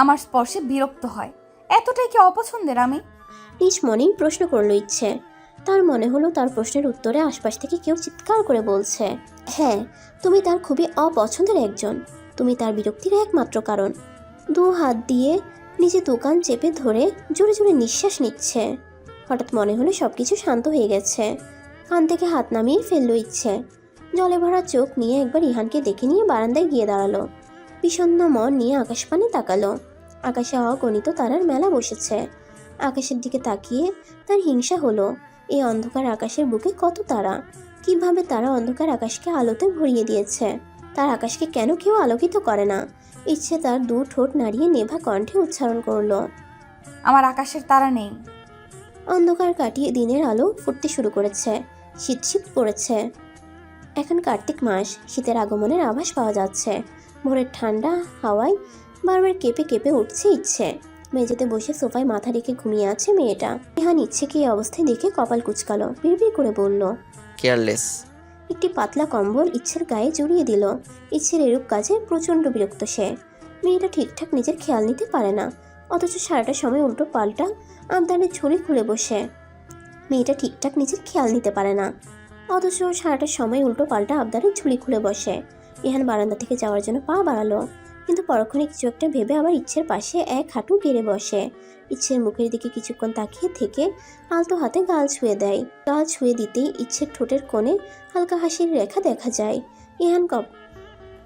আমার স্পর্শে বিরক্ত হয়। এতটাই কি অপছন্দের আমি? নিজ মনেই প্রশ্ন করলো ইচ্ছে। তার মনে হলো তার প্রশ্নের উত্তরে আশপাশ থেকে কেউ চিৎকার করে বলছে, হ্যাঁ, তুমি তার খুবই অপছন্দের একজন। তুমি তার বিরক্তির একমাত্র কারণ। দু হাত দিয়ে নিজে দোকান চেপে ধরে জোরে জোরে নিঃশ্বাস নিচ্ছে। হঠাৎ মনে হলো সবকিছু শান্ত হয়ে গেছে। কান থেকে হাত নামিয়ে ফেললো ইচ্ছে। জলে ভরা চোখ নিয়ে একবার ইহানকে দেখে নিয়ে বারান্দায় গিয়ে দাঁড়ালো। বিষণ্ণ মন নিয়ে আকাশপানে তাকালো। আকাশে অগণিত তারার মেলা বসেছে। আকাশের দিকে তাকিয়ে তার হিংসা হলো। এই অন্ধকার আকাশের বুকে কত তারা! কিভাবে তারা অন্ধকার আকাশকে আলোতে ভরিয়ে দিয়েছে। তার আকাশকে কেন কেউ আলোকিত করে না? ইচ্ছে তার দু ঠোঁট নাড়িয়ে নেভা কণ্ঠে উচ্চারণ করলো, আমার আকাশের তারা নেই। অন্ধকার কাটিয়ে দিনের আলো ফুটতে শুরু করেছে। শীত শীত পড়েছে। এখন কার্তিক মাস। শীতের আগমনের আভাস পাওয়া যাচ্ছে। ভোরের ঠান্ডা হাওয়ায় বারবার কেঁপে কেঁপে উঠছে ইচ্ছে। মেঝেতে বসে সোফায় মাথা রেখে ঘুমিয়ে আছে মেয়েটা। ইহান ইচ্ছেকে এই অবস্থায় দেখে কপাল কুচকালো। বিড়বিড় করে বলল, কেয়ারলেস। একটি পাতলা কম্বল ইচ্ছের গায়ে জড়িয়ে দিল। ইচ্ছের এরূপ কাজে প্রচণ্ড বিরক্ত সে। মেয়েটা ঠিকঠাক নিজের খেয়াল নিতে পারে না, অথচ সারাটা সময় উল্টো পাল্টা আবদারের ঝুড়ি খুলে বসে। মেয়েটা ঠিকঠাক নিজের খেয়াল নিতে পারে না, অথচ সারাটা সময় উল্টো পাল্টা আবদারের ঝুড়ি খুলে বসে। ইহান বারান্দা থেকে যাওয়ার জন্য পা বাড়ালো, কিন্তু পরক্ষণে কিছু একটা ভেবে আবার ইচ্ছের পাশে এক হাঁটু গেড়ে বসে। ইচ্ছের মুখের দিকে কিছুক্ষণ তাকিয়ে থেকে আলতো হাতে গাল ছুঁয়ে দেয়। গাল ছুঁয়ে দিতেই ইচ্ছের ঠোঁটের কোণে হালকা হাসির রেখা দেখা যায়।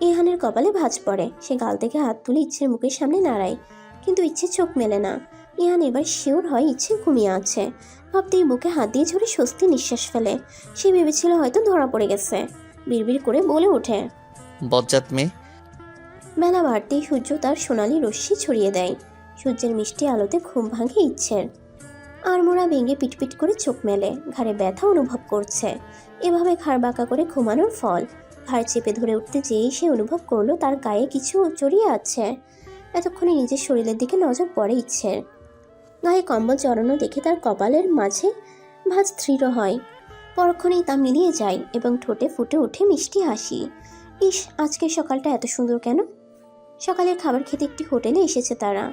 ইহানের কপালে ভাঁজ পড়ে। সে গাল থেকে হাত তুলে ইচ্ছের মুখের সামনে নাড়ায়, কিন্তু ইচ্ছে চোখ মেলে না। ইহান এবার শিওর হয় ইচ্ছে ঘুমিয়ে আছে। ভাবতেই বুকে হাত দিয়ে ঝরে স্বস্তি নিঃশ্বাস ফেলে। সে ভেবেছিল হয়তো ধরা পড়ে গেছে। বিড়বিড় করে বলে ওঠে, বজ্জাত মেয়ে। বেলা বাড়তেই সূর্য তার সোনালি রশ্মি ছড়িয়ে দেয়। সূর্যের মিষ্টি আলোতে ঘুম ভাঙে ইচ্ছের। আড়মোড়া ভেঙে পিটপিট করে চোখ মেলে, ঘাড়ে ব্যথা অনুভব করছে। এভাবে ঘাড় বাঁকা করে ঘুমানোর ফল। ঘাড় চেপে ধরে উঠতে যেয়েই সে অনুভব করলো তার গায়ে কিছু জড়িয়ে আছে। এতক্ষণে নিজের শরীরের দিকে নজর পড়ে ইচ্ছের। গায়ে কম্বল জড়ানো দেখে তার কপালের মাঝে ভাঁজ দৃঢ় হয়। পরক্ষণেই তা মিলিয়ে যায় এবং ঠোঁটে ফুটে ওঠে মিষ্টি হাসি। ইস, আজকের সকালটা এত সুন্দর কেন? সকালের খাবার খেতে একটি হোটেলে এসেছে তারা।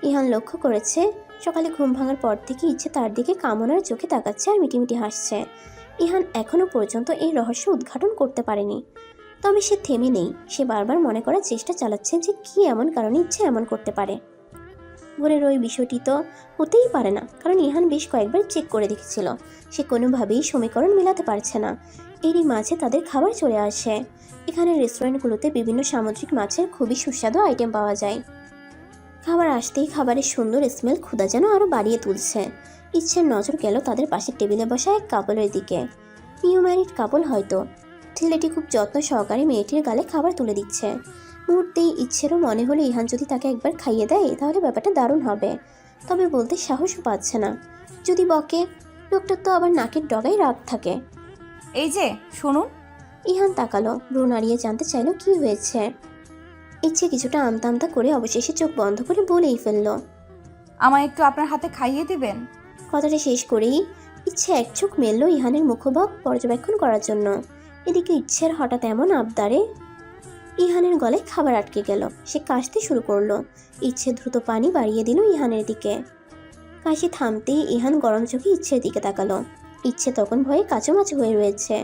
ইহান লক্ষ্য করেছে সকালে ঘুম ভাঙার পর থেকে ইচ্ছে তার দিকে কামনার চোখে তাকাচ্ছে আর মিটিমিটি হাসছে। ইহান এখনো পর্যন্ত এই রহস্য উদ্ঘাটন করতে পারেনি। তবে সে থেমে নেই। সে বারবার মনে করার চেষ্টা চালাচ্ছে যে কি এমন কারণে ইচ্ছে এমন করতে পারে। ভোরের ওই বিষয়টি তো হতেই পারে না, কারণ ইহান বেশ কয়েকবার চেক করে দেখেছিল। সে কোনোভাবেই সমীকরণ মেলাতে পারছে না। এরই মাঝে তাদের খাবার চলে আসে। এখানে রেস্টুরেন্টগুলোতে বিভিন্ন সামুদ্রিক মাছের খুবই সুস্বাদু আইটেম পাওয়া যায়। খাবার আসতেই খাবারের সুন্দর স্মেল ক্ষুধা যেন আরও বাড়িয়ে তুলছে। ইচ্ছের নজর গেল তাদের পাশের টেবিলে বসা এক কাপলের দিকে। নিউ ম্যারিড কাপল হয়তো। ছেলেটি খুব যত্ন সহকারে মেয়েটির গালে খাবার তুলে দিচ্ছে। মুহূর্তেই ইচ্ছেরও মনে হলো ইহান যদি তাকে একবার খাইয়ে দেয় তাহলে ব্যাপারটা দারুণ হবে। তবে বলতে সাহসও পাচ্ছে না। যদি বকে, লোকটার তো আবার নাকের ডগায় রাগ থাকে। এই যে শুনুন। ইহান তাকালো, ভ্রু নাড়িয়ে জানতে চাইল কি হয়েছে। ইচ্ছে কিছুটা আমতা আমতা করে অবশেষে চোখ বন্ধ করে বলেই ফেলল, আমায় একটু আপনার হাতে খাইয়ে দিবেন? কথাটা শেষ করেই ইচ্ছে এক চোখ মেলল ইহানের মুখভাব পর্যবেক্ষণ করার জন্য। এদিকে ইচ্ছের হঠাৎ এমন আবদারে ইহানের গলায় খাবার আটকে গেল। সে কাশতে শুরু করলো। ইচ্ছে দ্রুত পানি বাড়িয়ে দিল ইহানের দিকে। কাশি থামতেই ইহান গরম চোখে ইচ্ছের দিকে তাকালো। ইচ্ছে তখন ভয়ে কাচুমাচু হয়ে রয়েছে।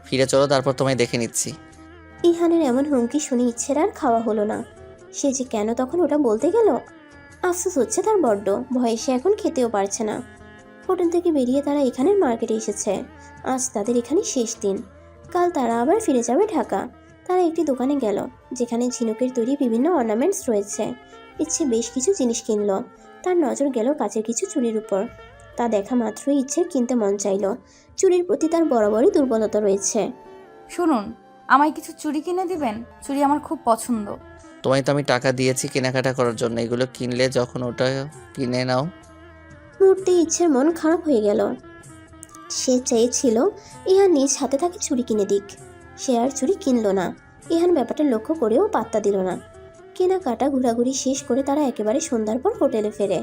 ফিরে চলো, তারপর তোমায় দেখে নিচ্ছি। ইহানের এমন হুমকি শুনে ইচ্ছের আর খাওয়া হলো না। সে যে কেন তখন ওটা বলতে গেল। আফসোস হচ্ছে তার বড্ড। ভয়ে সে এখন খেতেও পারছে না। হোটেল থেকে বেরিয়ে তারা এখানের মার্কেটে এসেছে। আজ তাদের এখানে শেষ দিন। কাল তারা আবার ফিরে যাবে ঢাকা। তারা একটি দোকানে গেল যেখানে ঝিনুকের তৈরি বিভিন্ন অর্নামেন্টস রয়েছে। ইচ্ছে বেশ কিছু জিনিস কিনল। তার নজর গেল কাচের কিছু চুড়ির উপর। তা দেখা মাত্রই ইচ্ছের কিনতে মন চাইল। চুড়ির প্রতি তার বরাবরই দুর্বলতা রয়েছে। শুনুন, আমায় কিছু চুড়ি কিনে দিবেন? চুড়ি আমার খুব পছন্দ। তোমায় তো আমি টাকা দিয়েছি কেনাকাটা করার জন্য, এগুলো কিনলে যখন ওটা কিনে নাও। মুহূর্তে ইচ্ছের মন খারাপ হয়ে গেল। সে চেয়েছিল ইহান নিজ হাতে তাকে চুড়ি কিনে দিক। সে আর চুড়ি কিনল না। ইহান ব্যাপারটা লক্ষ্য করেও পাত্তা দিল না। কেনাকাটা ঘোরাঘুরি শেষ করে তারা একেবারে সন্ধ্যার পর হোটেলে ফেরে।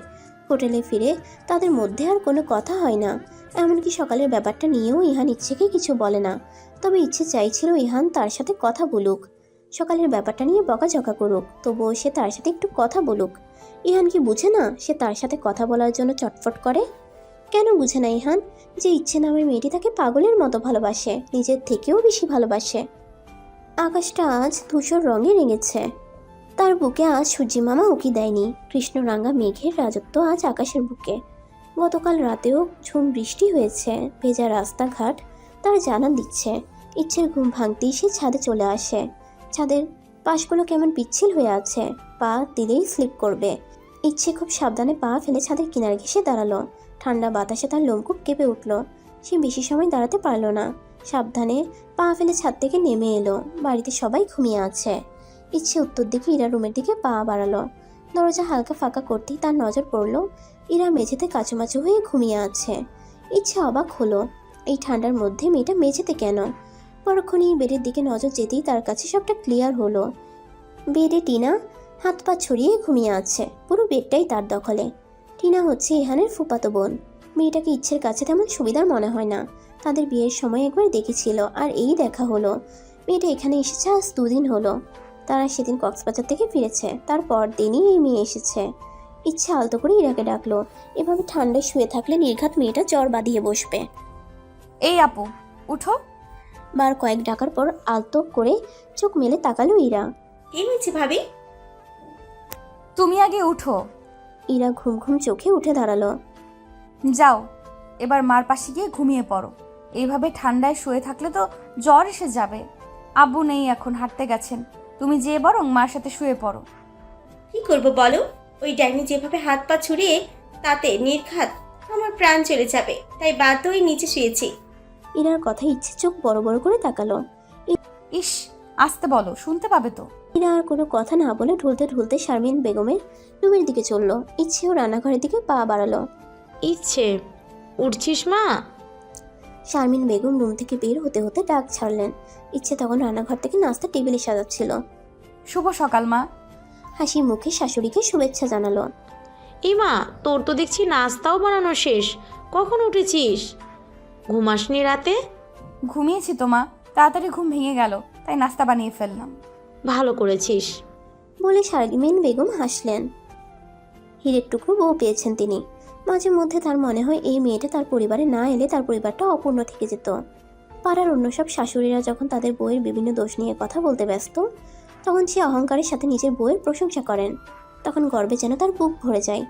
হোটেলে ফিরে তাদের মধ্যে আর কোনো কথা হয় না। এমনকি সকালের ব্যাপারটা নিয়েও ইহান ইচ্ছেকে কিছু বলে না। তবে ইচ্ছে চাইছিল ইহান তার সাথে কথা বলুক। সকালের ব্যাপারটা নিয়ে বকাঝকা করুক, তবুও সে তার সাথে একটু কথা বলুক। ইহান কি বুঝে না সে তার সাথে কথা বলার জন্য চটফট করে? কেন বুঝে না ইহান যে ইচ্ছে নামের মেয়েটি তাকে পাগলের মতো ভালোবাসে, নিজের থেকেও বেশি ভালোবাসে? আকাশটা আজ ধূসর রঙে রেঙেছে। তার বুকে আজ সূর্যিমামা উকি দেয়নি। কৃষ্ণরাঙ্গা মেঘের রাজত্ব আজ আকাশের বুকে। গতকাল রাতেও ঝুম বৃষ্টি হয়েছে। ভেজা রাস্তাঘাট তার জানান দিচ্ছে। ইচ্ছের ঘুম ভাঙতেই সে ছাদে চলে আসে। ছাদের পাশগুলো কেমন পিচ্ছিল হয়ে আছে, পা দিলেই স্লিপ করবে। ইচ্ছে খুব সাবধানে পা ফেলে ছাদের কিনারে ঘেঁষে দাঁড়ালো। ঠান্ডা বাতাসে তার লোমকূপ কেঁপে উঠল। সে বেশি সময় দাঁড়াতে পারল না। সাবধানে পা ফেলে ছাদ থেকে নেমে এলো। বাড়িতে সবাই ঘুমিয়ে আছে। ইচ্ছে উত্তর দিকে ইরা রুমের দিকে পা বাড়ালো। দরজা হালকা ফাঁকা করতেই তার নজর পড়ল ইরা মেঝেতে কাচুমাচু হয়ে ঘুমিয়ে আছে। ইচ্ছে অবাক হলো, এই ঠান্ডার মধ্যে মেয়েটা মেঝেতে কেন? পরক্ষণেই বেডের দিকে নজর যেতেই তার কাছে সবটা ক্লিয়ার হলো। বেডে টিনা হাত পা ছড়িয়ে ঘুমিয়ে আছে। পুরো বেডটাই তার দখলে। টিনা হচ্ছে ইহানের ফুফাতো বোন। মেয়েটাকে ইচ্ছের কাছে তেমন সুবিধার মনে হয় না। তাদের বিয়ের সময় একবার দেখেছিল, আর এই দেখা হলো। মেয়েটা এখানে এসেছে আজ 2 দিন হলো। তারা সেদিন কক্সবাজার থেকে ফিরেছে। তারপর দিনই এই মেয়ে এসেছে। ইচ্ছে আলতো করে ইরাকে ডাকলো। এভাবে ঠান্ডায় শুয়ে থাকলে নির্ঘাত মেয়েটা জ্বর বাঁধিয়ে বসবে। এই আপু, উঠো। বার কয়েক ডাকার পর আলতো করে চোখ মেলে তাকালো ইরা। কি হয়েছে ভাবি? তুমি আগে উঠো। ইরা ঘুম ঘুম চোখে উঠে দাঁড়ালো। যাও, এবার মার পাশে গিয়ে ঘুমিয়ে পড়ো। এইভাবে ঠান্ডায় শুয়ে থাকলে তো জ্বর এসে যাবে। আব্বু নেই এখন, হাঁটতে গেছেন। তুমি যেয়ে বরং মার সাথে শুয়ে পড়ো। কি করবো বলো? ওই ডাইনি যেভাবে হাত পা ছুড়িয়ে, তাতে নির্ঘাত আমার প্রাণ চলে যাবে। তাই বাধ্য হয়ে নিচে শুয়েছি। ইরার কথা ইচ্ছে চোখ বড় বড় করে তাকালো। ইস, আসতে বলো, শুনতে পাবে তো। ইরা আর কোনো কথা না বলে ঢুলতে ঢুলতে শারমিন বেগমের রুমের দিকে চলল। ইচ্ছেও রান্নাঘরের দিকে পা বাড়ালো। ইচ্ছে। উঠছিস মা? শারমিন বেগম রুম থেকে বের হতে হতে ডাক ছাড়লেন। ইচ্ছে তখন রান্নাঘর থেকে নাস্তা টেবিলে সাজাচ্ছিল। শুভ সকাল মা। হাসি মুখে শাশুড়িকে শুভেচ্ছা জানালো। এই মা, তোর তো দেখছি নাস্তাও বানানো শেষ। কখন উঠেছিস? ঘুমাসনি রাতে? ঘুমিয়েছি তো মা, তাড়াতাড়ি ঘুম ভেঙে গেল, তাই নাস্তা বানিয়ে ফেললাম। ভালো করেছিস। বলে শারমিন বেগম হাসলেন। হীরের টুকরো বউ পেয়েছেন তিনি। মাঝে মধ্যে তার মনে হয় এই মেয়েটা তার পরিবারে না এলে তার পরিবারটা অপূর্ণ থেকে যেত। পাড়ার অন্য সব শাশুড়িরা যখন তাদের বউয়ের বিভিন্ন দোষ নিয়ে কথা বলতে ব্যস্ত, তখন সে অহংকারের সাথে নিজের বউয়ের প্রশংসা করেন। তখন গর্বে যেন তার বুক ভরে যায়।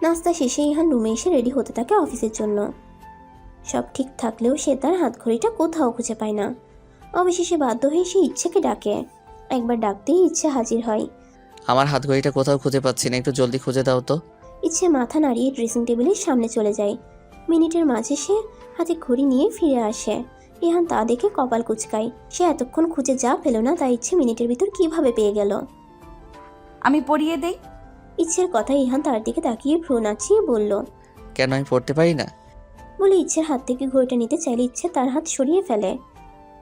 নাস্তা শেষে ইহান রুমে এসে রেডি হতে থাকে অফিসের জন্য। সব ঠিক থাকলেও সে তার হাতঘড়িটা কোথাও খুঁজে পায় না। অবশেষে বাধ্য হয়ে সে ইচ্ছেকে ডাকে। একবার ডাকতেই ইচ্ছে হাজির হয়। আমার হাত ঘড়িটা কোথাও খুঁজে পাচ্ছি না, একটু জলদি খুঁজে দাও তো। ইচ্ছে মাথা নাড়িয়ে ড্রেসিং টেবিলের সামনে চলে যায়। মিনিটের মাঝে সে হাতে ঘড়ি নিয়ে ফিরে আসে। ইহান তা দেখে কপাল কুচকায়। সে এতক্ষণ খুঁজে যা পেল না তা ইচ্ছে মিনিটের ভিতর কিভাবে পেয়ে গেল। আমি পরিয়ে দেই। ইচ্ছের কথা ইহান তার দিকে তাকিয়ে ভ্রু নাচিয়ে বলল। কেন আমি পড়তে পারি না? বলে ইচ্ছের হাত থেকে ঘড়িটা নিতে চাইলে ইচ্ছে তার হাত সরিয়ে ফেলে।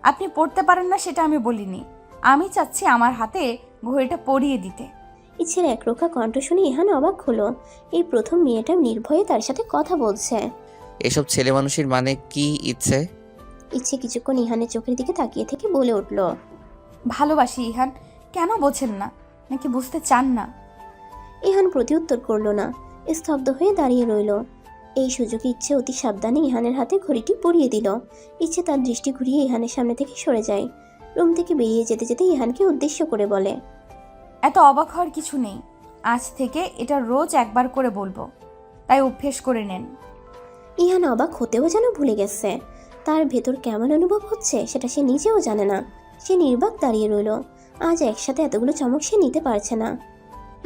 আপনি পড়তে পারেন না সেটা আমি বলিনি, আমি চাচ্ছি আমার হাতে ঘড়িটা পরিয়ে দিতে। ইচ্ছের একরোখা কণ্ঠ শুনে ইহান অবাক হলো। এই প্রথম মেয়েটা নির্ভয়ে তার সাথে কথা বলছে। এসব ছেলে মানুষের মানে কি ইচ্ছে? ইচ্ছে কিছুক্ষণ ইহানের চোখের দিকে তাকিয়ে থেকে বলে উঠল। ভালোবাসি ইহান, কেন বোঝেন না? নাকি বুঝতে চান না? ইহান প্রতিউত্তর করল না, স্তব্ধ হয়ে দাঁড়িয়ে রইল। এই সুযোগে ইচ্ছে অতি সাবধানে ইহানের হাতে ঘড়িটি পরিয়ে দিল। ইচ্ছে তার দৃষ্টি ঘুরিয়ে ইহানের সামনে থেকে সরে যায়। রুম থেকে বেরিয়ে যেতে যেতে ইহানকে উদ্দেশ্য করে বলে। এত অবাক হওয়ার কিছু নেই, আজ থেকে এটা রোজ একবার করে বলবো, তাই অভ্যেস করে নেন। ইহান অবাক হতেও যেন ভুলে গেছে। তার ভেতর কেমন অনুভব হচ্ছে সেটা সে নিজেও জানে না। সে নির্বাক দাঁড়িয়ে রইল। আজ একসাথে এতগুলো চমক সে নিতে পারছে না।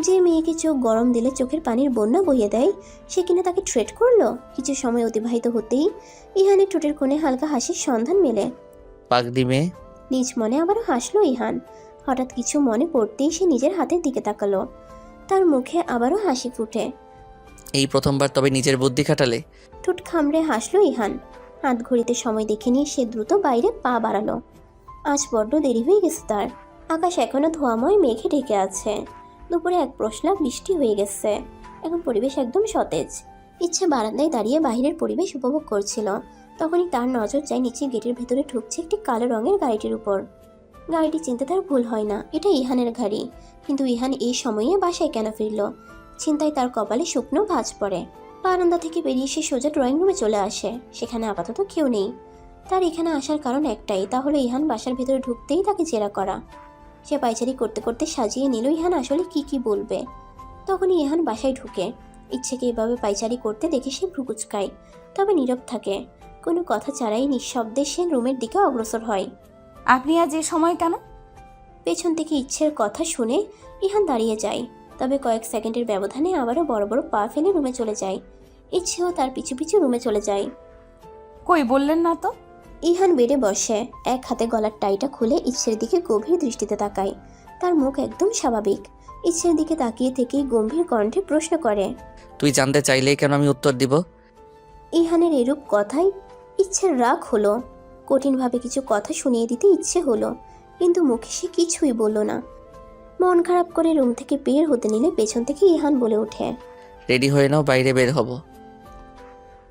যে মেয়েকে চোখ গরম দিলে চোখের পানির বন্যা বইয়ে দেয়, সে কিনা তাকে ট্রেট করলো। কিছু সময় অতিবাহিত হতেই ইহানের ঠোঁটের কোণে হালকা হাসির সন্ধান মেলে। পাগড়ি মেয়ে। নিজ মনে আবারও হাসলো ইহান। হঠাৎ কিছু মনে পড়তেই সে নিজের হাতের দিকে তাকালো। তার মুখে আবারও হাসি ফুটে। এই প্রথমবার তবে নিজের বুদ্ধি খাটালে? ঠোঁট খামড়ে হাসলো ইহান। হাত ঘড়িতে সময় দেখে নিয়ে সে দ্রুত বাইরে পা বাড়ালো। আজ বড্ড দেরি হয়ে গেছে তার। আকাশ এখনো ধোঁয়াময় মেঘে ঢেকে আছে। দুপুরে এক প্রশ্লা বৃষ্টি হয়ে গেছে। এখন পরিবেশ একদম সতেজ। ইচ্ছে বারান্দায় দাঁড়িয়ে বাইরের পরিবেশ উপভোগ করছিল। তখনই তার নজর যায় নিচে গেটের ভেতরে ঢুকছে একটি কালো রঙের গাড়িটির উপর। গাড়িটি চিনতে তার ভুল হয় না, এটা ইহানের গাড়ি। কিন্তু ইহান এই সময়ে বাসায় কেন ফিরল? চিন্তায় তার কপালে শুকনো ভাঁজ পড়ে। বারান্দা থেকে বেরিয়ে সে সোজা ড্রয়িং রুমে চলে আসে। সেখানে আপাতত কেউ নেই। তার এখানে আসার কারণ একটাই, তা হলো ইহান বাসার ভেতরে ঢুকতেই তাকে জেরা করা। সে পায়চারি করতে করতে সাজিয়ে নিল ইহান আসলে কি বলবে। তখনই ইহান বাসায় ঢুকে। ইচ্ছেকে এভাবে পায়চারি করতে দেখে সে ভ্রু কুঁচকায়, তবে নীরব থাকে। কোনো কথা ছাড়াই নিঃশব্দে সে রুমের দিকে অগ্রসর হয়। আপনি আজ এ সময় কেন? পেছন থেকে ইচ্ছের কথা শুনে ইহান দাঁড়িয়ে যায়। তবে কয়েক সেকেন্ডের ব্যবধানে আবারও বড় বড় পা ফেলে রুমে চলে যায়। ইচ্ছেও তার পিছু পিছু রুমে চলে যায়। কই বললেন না তো? ইহান বেডে বসে এক হাতে গলার টাইটা খুলে ইচ্ছের দিকে গভীর দৃষ্টিতে তাকায়। তার মুখ একদম স্বাভাবিক। ইচ্ছের দিকে তাকিয়ে থেকেই গম্ভীর কণ্ঠে প্রশ্ন করে। তুই জানতে চাইলেই কেন আমি উত্তর দিব? ইহানের এরূপ কথাই ইচ্ছের রাগ হলো। কঠিনভাবে কিছু কথা শুনিয়ে দিতে ইচ্ছে হলো, কিন্তু মুখে সে কিছুই বলল না। মন খারাপ করে রুম থেকে বের হতে নিলে পেছন থেকে ইহান বলে ওঠে। রেডি হয়ে নাও, বাইরে বের হব।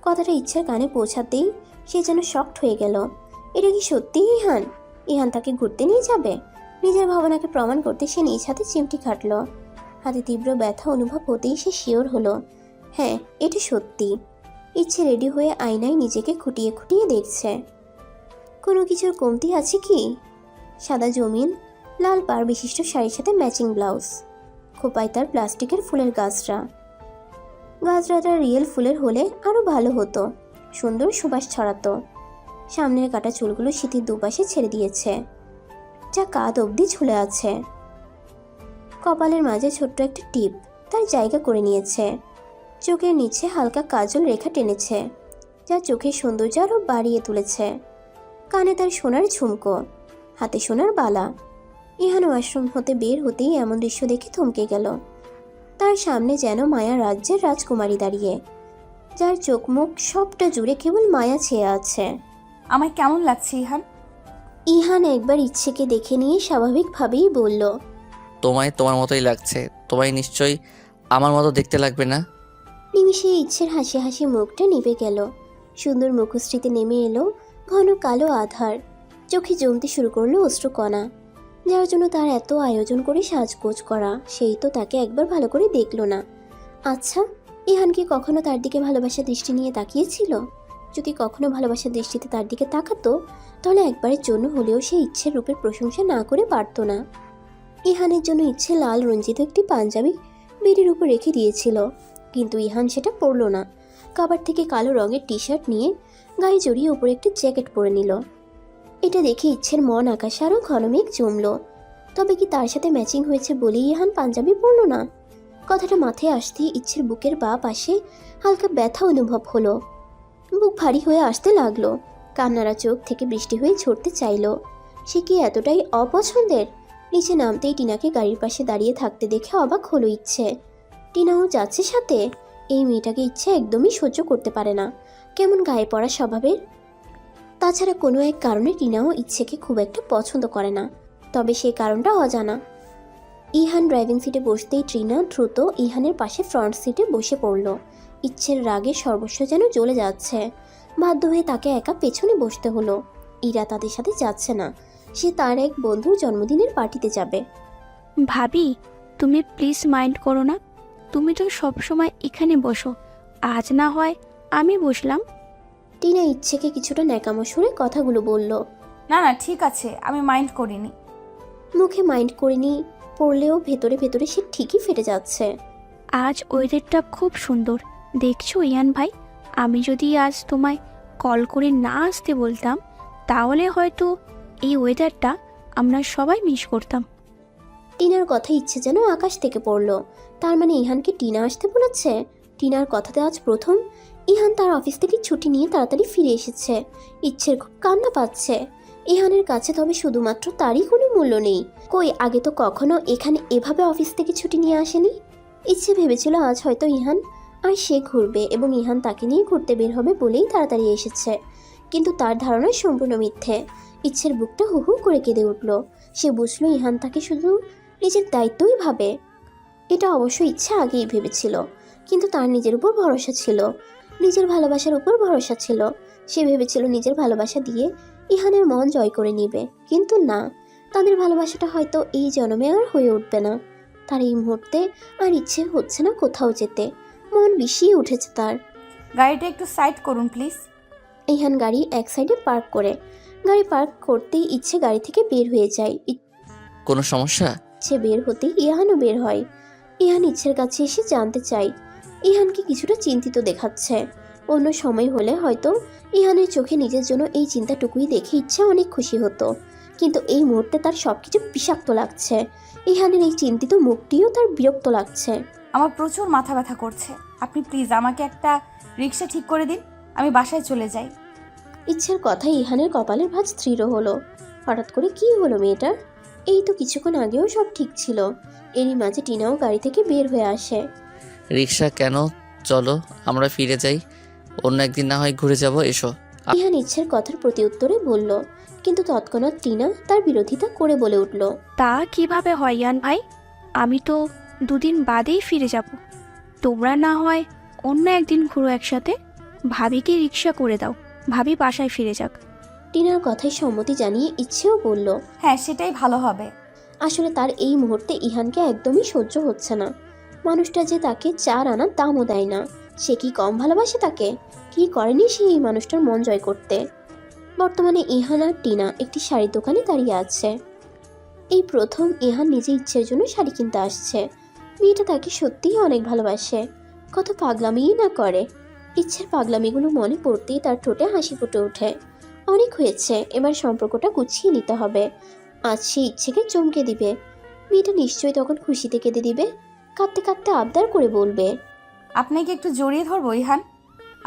কথাটা ইচ্ছের কানে পৌঁছাতেই সে যেন শকড হয়ে গেল। এটা কি সত্যি ইহান? ইহান তাকে ঘুরতে নিয়ে যাবে? নিজের ভাবনাকে প্রমাণ করতে সে নিজ হাতে চিমটি কাটল। হাতে তীব্র ব্যথা অনুভব হতেই সে শিওর হলো, হ্যাঁ এটা সত্যি। ইচ্ছে রেডি হয়ে আয়নায় নিজেকে খুঁটিয়ে খুঁটিয়ে দেখছে। কোনো কিছুর কমতি আছে কি? সাদা জমিন, লাল পাড় বিশিষ্ট শাড়ির সাথে ম্যাচিং ব্লাউজ, খোপায় তার প্লাস্টিকের ফুলের গাছরাটা রিয়েল ফুলের হলে আরও ভালো হতো, সুন্দর সুবাস ছড়াতো। সামনের কাটা চুলগুলো শীতের দুপাশে ছেড়ে দিয়েছে, যা কাঁধ অবধি ঝুলে আছে। কপালের মাঝে ছোট্ট একটা টিপ তার জায়গা করে নিয়েছে। চোখের নিচে হালকা কাজল রেখা টেনেছে, যা চোখের সৌন্দর্য আরও বাড়িয়ে তুলেছে। কানে তার সোনার ঝুমকো, হাতে সোনার বালা। ইহান ওয়াশরুম হতে বের হতেই এমন দৃশ্য দেখে থমকে গেল। তার সামনে যেন মায়া রাজ্যের রাজকুমারী দাঁড়িয়ে। যার চোখ মুখ সবটা জুড়ে কেবল মায়া ছেয়ে আছে। আমায় কেমন লাগছে ইহান? ইহান একবার ইচ্ছেকে দেখে নিয়ে স্বাভাবিকভাবেই বলল, তোমায় তোমার মতোই লাগছে। তোমায় নিশ্চয়ই আমার মতো দেখতে লাগবে না? নিমিষে ইচ্ছের হাসি হাসি মুখটা নিভে গেল। সুন্দর মুখশ্রীতে নেমে এলো ঘন কালো আধার। চোখে জমতে শুরু করলো অশ্রুকণা। যার জন্য তার এত আয়োজন করে সাজগোজ করা, সেই তো তাকে একবার ভালো করে দেখলো না। আচ্ছা, ইহান কি কখনো তার দিকে ভালোবাসার দৃষ্টি নিয়ে তাকিয়েছিল? যদি কখনো ভালোবাসার দৃষ্টিতে তার দিকে তাকাতো, তাহলে একবারের জন্য হলেও সে ইচ্ছের রূপের প্রশংসা না করে পারত না। ইহানের জন্য ইচ্ছে লাল রঞ্জিত একটি পাঞ্জাবি বেডের উপর রেখে দিয়েছিল, কিন্তু ইহান সেটা পরল না। কাবার থেকে কালো রঙের টি শার্ট নিয়ে গায়ে জড়িয়ে উপরে একটি জ্যাকেট পরে নিল। এটা দেখে ইচ্ছের মন আকাশে আরও ঘনমেঘ জমল। তবে কি তার সাথে ম্যাচিং হয়েছে বলেই ইহান পাঞ্জাবি পরল না? কথাটা মাথায় আসতেই ইচ্ছের বুকের বাঁ পাশে হালকা ব্যথা অনুভব হলো। বুক ভারী হয়ে আসতে লাগলো। কান্নারা চোখ থেকে বৃষ্টি হয়ে ঝরতে চাইল। সে কি এতটাই অপছন্দের? নিচে নামতেই টিনাকে গাড়ির পাশে দাঁড়িয়ে থাকতে দেখে অবাক হলো ইচ্ছে। টিনাও যাচ্ছে সাথে? এই মেয়েটাকে ইচ্ছে একদমই সহ্য করতে পারে না। কেমন গায়ে পড়া স্বভাবের। তাছাড়া কোনো এক কারণে টিনাও ইচ্ছেকে খুব একটা পছন্দ করে না, তবে সেই কারণটা অজানা। ইহান ড্রাইভিং সিটে বসতেই টিনা দ্রুত ইহানের পাশে ফ্রন্ট সিটে বসে পড়ল। ইচ্ছের রাগে সর্বস্ব যেন জ্বলে যাচ্ছে। বাধ্য হয়ে তাকে একা পেছনে বসতে হলো। ইরা তাদের সাথে যাচ্ছে না, সে তার এক বন্ধুর জন্মদিনের পার্টিতে যাবে। ভাবি, তুমি প্লিজ মাইন্ড করো না। তুমি তো সব সময় এখানে বসো, আজ না হয় আমি বসলাম। টিনা ইচ্ছেকে কিছুটা ন্যাকামো সুরে কথাগুলো বলল। না না, ঠিক আছে, আমি মাইন্ড করিনি। মুখে মাইন্ড করেনি, পড়লেও ভেতরে ভেতরে সে ঠিকই ফেটে যাচ্ছে। আজ ওয়েদারটা খুব সুন্দর, দেখছো ইয়ান ভাই? আমি যদি আজ তোমায় কল করে না আসতে বলতাম, তাহলে হয়তো এই ওয়েদারটা আমরা সবাই মিস করতাম। টিনার কথা ইচ্ছে যেন আকাশ থেকে পড়ল। তার মানে ইহানকে টিনা আসতে বলেছে? টিনার কথাতে আজ প্রথম ইহান তার অফিস থেকে ছুটি নিয়ে তাড়াতাড়ি ফিরে এসেছে। ইচ্ছের খুব কান্না পাচ্ছে। ইহানের কাছে তবে শুধুমাত্র তারই কোনো মূল্য নেই। কই, আগে তো কখনো এখানে এভাবে অফিস থেকে ছুটি নিয়ে আসেনি। ইচ্ছে ভেবেছিল আজ হয়তো ইহান আর সে ঘুরবে এবং ইহান তাকে নিয়ে ঘুরতে বের হবে বলেই তাড়াতাড়ি এসেছে, কিন্তু তার ধারণা সম্পূর্ণ মিথ্যে। ইচ্ছের বুকটা হু হু করে কেঁদে উঠল। সে বুঝলো ইহান তাকে শুধু নিজের দায়িত্বই ভাবে। এটা অবশ্য ইচ্ছে আগেই ভেবেছিল, কিন্তু তার নিজের উপর ভরসা ছিল, নিজের ভালোবাসার উপর ভরসা ছিল। সে ভেবেছিল নিজের ভালোবাসা দিয়ে ইহানের মন জয় করে নিবে, কিন্তু না, তাদের ভালোবাসাটা হয়তো এই জন্মে আর হয়ে উঠবে না। তার এই মুহূর্তে আর ইচ্ছে হচ্ছে না কোথাও যেতে। মন বিষিয়ে উঠেছে তার। গাড়িটা একটু সাইড করুন প্লিজ। ইহান গাড়ি এক সাইডে পার্ক করে, গাড়ি পার্ক করতেই ইচ্ছে গাড়ি থেকে বের হয়ে যায়। কোনো সমস্যা? ইচ্ছে বের হতেই ইহানও বের হয়। ইহান ইচ্ছের কাছে এসে জানতে চায়। ইহানকে কিছুটা চিন্তিত দেখাচ্ছে। অন্য সময় হলে হয়তো ইহানের চোখে নিজের জন্য এই চিন্তাটুকুই দেখে ইচ্ছে অনেক খুশি হতো, কিন্তু এই মুহূর্তে তার সবকিছু বিষাক্ত লাগছে। ইহানের এই চিন্তিত মুখটিও তার বিরক্ত লাগছে। আমার প্রচুর মাথা ব্যথা করছে, আপনি প্লিজ আমাকে একটা রিক্সা ঠিক করে দিন, আমি বাসায় চলে যাই। ইচ্ছের কথায় ইহানের কপালের ভাঁজ দৃঢ় হলো। হঠাৎ করে কি হলো মেয়েটার? এই তো কিছুক্ষণ আগেও সব ঠিক ছিল। এরই মাঝে টিনাও গাড়ি থেকে বের হয়ে আসে। রিক্সা কেন? চলো আমরা ফিরে যাই, অন্য একদিন না হয় ঘুরে যাব। এসো। ইহান ইচ্ছের কথার প্রতি উত্তরে বলল, কিন্তু তৎক্ষণাৎ টিনা তার বিরোধিতা করে বলে উঠল, তা কিভাবে হয় ইয়ান ভাই? আমি তো দুদিন বাদেই ফিরে যাব। তোমরা না হয় অন্য একদিন ঘুরো একসাথে। ভাবিকে রিক্সা করে দাও, ভাবি বাসায় ফিরে যাক। টিনার কথায় সম্মতি জানিয়ে ইচ্ছেও বলল। হ্যাঁ, সেটাই ভালো হবে। আসলে তার এই মুহূর্তে ইহানকে একদমই সহ্য হচ্ছে না। মানুষটা যে তাকে 4 আনা দামও দেয় না। সে কি কম ভালোবাসে তাকে? কি করেনি সে এই মানুষটার মন জয় করতে? বর্তমানে ইহান আর টিনা একটি শাড়ির দোকানে দাঁড়িয়ে আছে। এই প্রথম ইহান নিজে ইচ্ছের জন্য শাড়ি কিনতে আসছে। মেয়েটা তাকে সত্যিই অনেক ভালোবাসে, কত পাগলামিই না করে। ইচ্ছের পাগলামিগুলো মনে পড়তেই তার ঠোঁটে হাসি ফুটে ওঠে। অনেক হয়েছে, এবার সম্পর্কটা গুছিয়ে নিতে হবে। আজ সে ইচ্ছেকে চমকে দিবে। মেয়েটা নিশ্চয়ই তখন খুশিতে কেঁদে দিবে, কাঁদতে কাঁদতে আবদার করে বলবে, আপনাকে একটু জড়িয়ে ধরবো ইহান?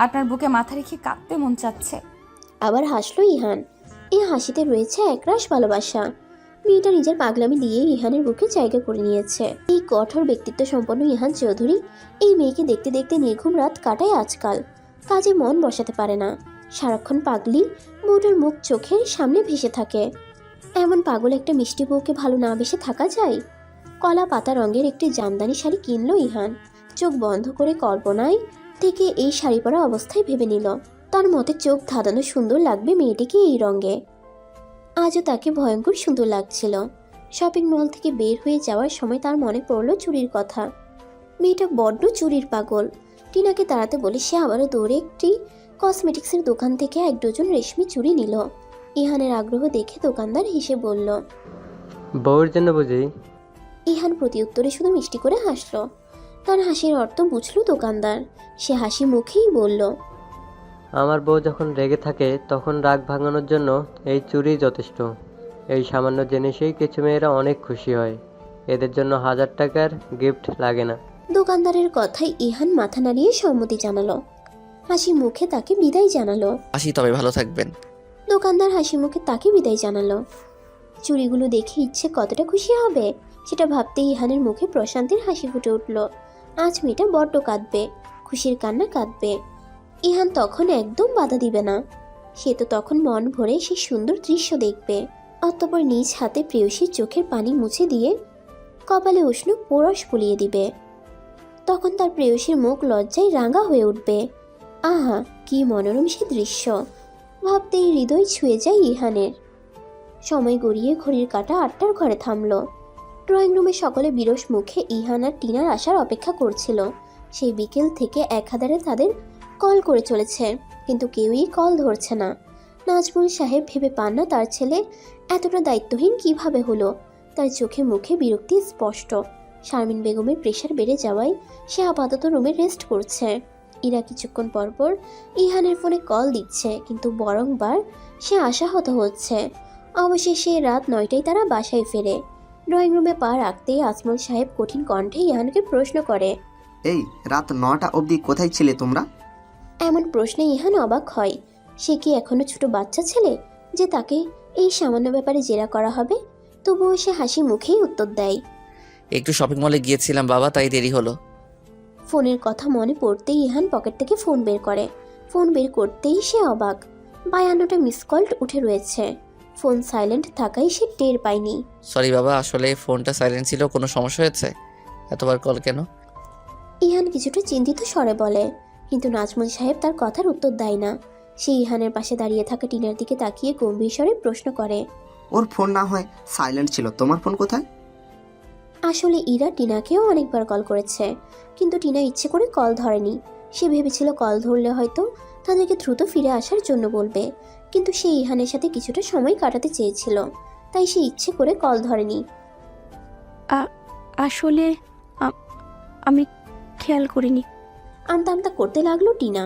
আপনার বুকে মাথা রেখে কাঁদতে মন চাচ্ছে। আবার হাসলো ইহান। এই হাসিতে রয়েছে একরাশ ভালোবাসা। মেয়েটা নিজের পাগলামি দিয়ে ইহানের বুকে জায়গা করে নিয়েছে। এই কঠোর ব্যক্তিত্ব সম্পন্ন ইহান চৌধুরী এই মেয়েকে দেখতে দেখতে নির্ঘুম রাত কাটায় আজকাল। কাজে মন বসাতে পারে না, সারাক্ষণ পাগলি বউটার মুখ চোখের সামনে ভেসে থাকে। এমন পাগল একটা মিষ্টি বউকে ভালো না বেসে থাকা যায়? কলা পাতা রঙের একটি জামদানি শাড়ি কিনলো ইহান। চোখ বন্ধ করে কল্পনায় থেকে এই শাড়ি পরা অবস্থায় ভেবে নিল তার মতে চোখ ধাঁধানো সুন্দর লাগবে মেয়েটিকে এই রঙে। আজও তাকে ভয়ঙ্কর সুন্দর লাগছিল। শপিং মল থেকে বের হয়ে যাওয়ার সময় তার মনে পড়ল চুরির কথা। মেয়েটা বড্ড চুরির পাগল। টিনাকে তাড়াতে বলে সে আবারও দৌড়ে একটি কসমেটিক্সের দোকান থেকে 1 ডজন রেশমি চুড়ি নিল। ইহানের আগ্রহ দেখে দোকানদার হেসে বলল, বউয়ের জন্য বুঝি? ইহান প্রতি উত্তরে শুধু মিষ্টি করে হাসল। তার হাসির অর্থ বুঝল দোকানদার। সে হাসি মুখেই বলল, আমার বউ যখন রেগে থাকে তখন রাগ ভাঙানোর জন্য এই চুড়ি যথেষ্ট। এই সামান্য জিনিসেই কিছু মেয়েরা অনেক খুশি হয়, এদের জন্য 1000 টাকার গিফট লাগে না। দোকানদারের কথায় ইহান মাথা নাড়িয়ে সম্মতি জানালো। হাসি মুখে তাকে বিদায় জানালো। আসি তবে, ভালো থাকবেন। দোকানদার হাসি মুখে তাকে বিদায় জানালো। চুড়িগুলো দেখে ইচ্ছে কতটা খুশি হবে সেটা ভাবতে ইহানের মুখে প্রশান্তির হাসি ফুটে উঠল। আজ মেয়েটা বড্ড কাঁদবে, খুশির কান্না কাঁদবে। ইহান তখন একদম বাধা দিবে না। সে তো তখন মন ভরে সেই সুন্দর দৃশ্য দেখবে। অতঃপর নিজ হাতে প্রেয়সীর চোখের পানি মুছে দিয়ে কপালে উষ্ণ পোরশ বুলিয়ে দিবে। তখন তার প্রেয়সীর মুখ লজ্জায় রাঙা হয়ে উঠবে। আহা, কি মনোরম সে দৃশ্য! ভাবতেই হৃদয় ছুঁয়ে যায় ইহানের। সময় গড়িয়ে ঘড়ির কাঁটা 8টার ঘরে থামল। ড্রয়িং রুমে সকলে বিরস মুখে ইহান আর টিনার আসার অপেক্ষা করছিল। সেই বিকেল থেকে 1000-এ তাদের কল করে চলেছে, কিন্তু কেউই কল ধরছে না। নাজমুল সাহেব ভেবে পান না তার ছেলে এতটা দায়িত্বহীন কিভাবে হলো। তার চোখে মুখে বিরক্তি স্পষ্ট। শারমিন বেগমের প্রেশার বেড়ে যাওয়ায় সে আপাতত রুমে রেস্ট করছে। ইরা কিছুক্ষণ পরপর ইহানের ফোনে কল দিচ্ছে, কিন্তু বরংবার সে আশাহত হচ্ছে। অবশেষে রাত 9টায় তারা বাসায় ফেরে। ড্রয়িং রুমে পা রাখতেই আজমল সাহেব কঠিন কণ্ঠে ইহানকে প্রশ্ন করে, এই রাত 9টা অবধি কোথায় ছিলে তোমরা? এমন প্রশ্নে ইহান অবাক হয়। সে কি এখনো ছোট বাচ্চা ছেলে যে তাকে এই সামান্য ব্যাপারে জেরা করা হবে? তবুও সে হাসি মুখেই উত্তর দেয়, একটু শপিং মলে গিয়েছিলাম বাবা, তাই দেরি হলো। ফোনের কথা মনে পড়তেই ইহান পকেট থেকে ফোন বের করে। ফোন বের করতেই সে অবাক। 52টা মিস কল উঠে রয়েছে। ফোন সাইলেন্ট থাকায় সে টের পায়নি। সরি বাবা, আসলে ফোনটা সাইলেন্ট ছিল। কোনো সমস্যা হয়েছে? এতবার কল কেন? ইহান কিছুটা চিন্তিত স্বরে বলে, কিন্তু নাজমুল সাহেব তার কথার উত্তর দেয় না। সে ইহানের পাশে দাঁড়িয়ে থাকা টিনার দিকে তাকিয়ে গম্ভীর স্বরে প্রশ্ন করে, ওর ফোন না হয় সাইলেন্ট ছিল, তোমার ফোন কোথায়? আসলে ইরা টিনাকেও অনেকবার কল করেছে, কিন্তু টিনা ইচ্ছে করে কল ধরেনি। সে ভেবেছিল কল ধরলে হয়তো তাদেরকে দ্রুত ফিরে আসার জন্য বলবে, কিন্তু সে ইহানের সাথে কিছুটা সময় কাটাতে চেয়েছিল, তাই সে ইচ্ছে করে কল ধরেনি। আসলে আমি খেয়াল করিনি। আমতা আমতা করতে লাগলো টিনা।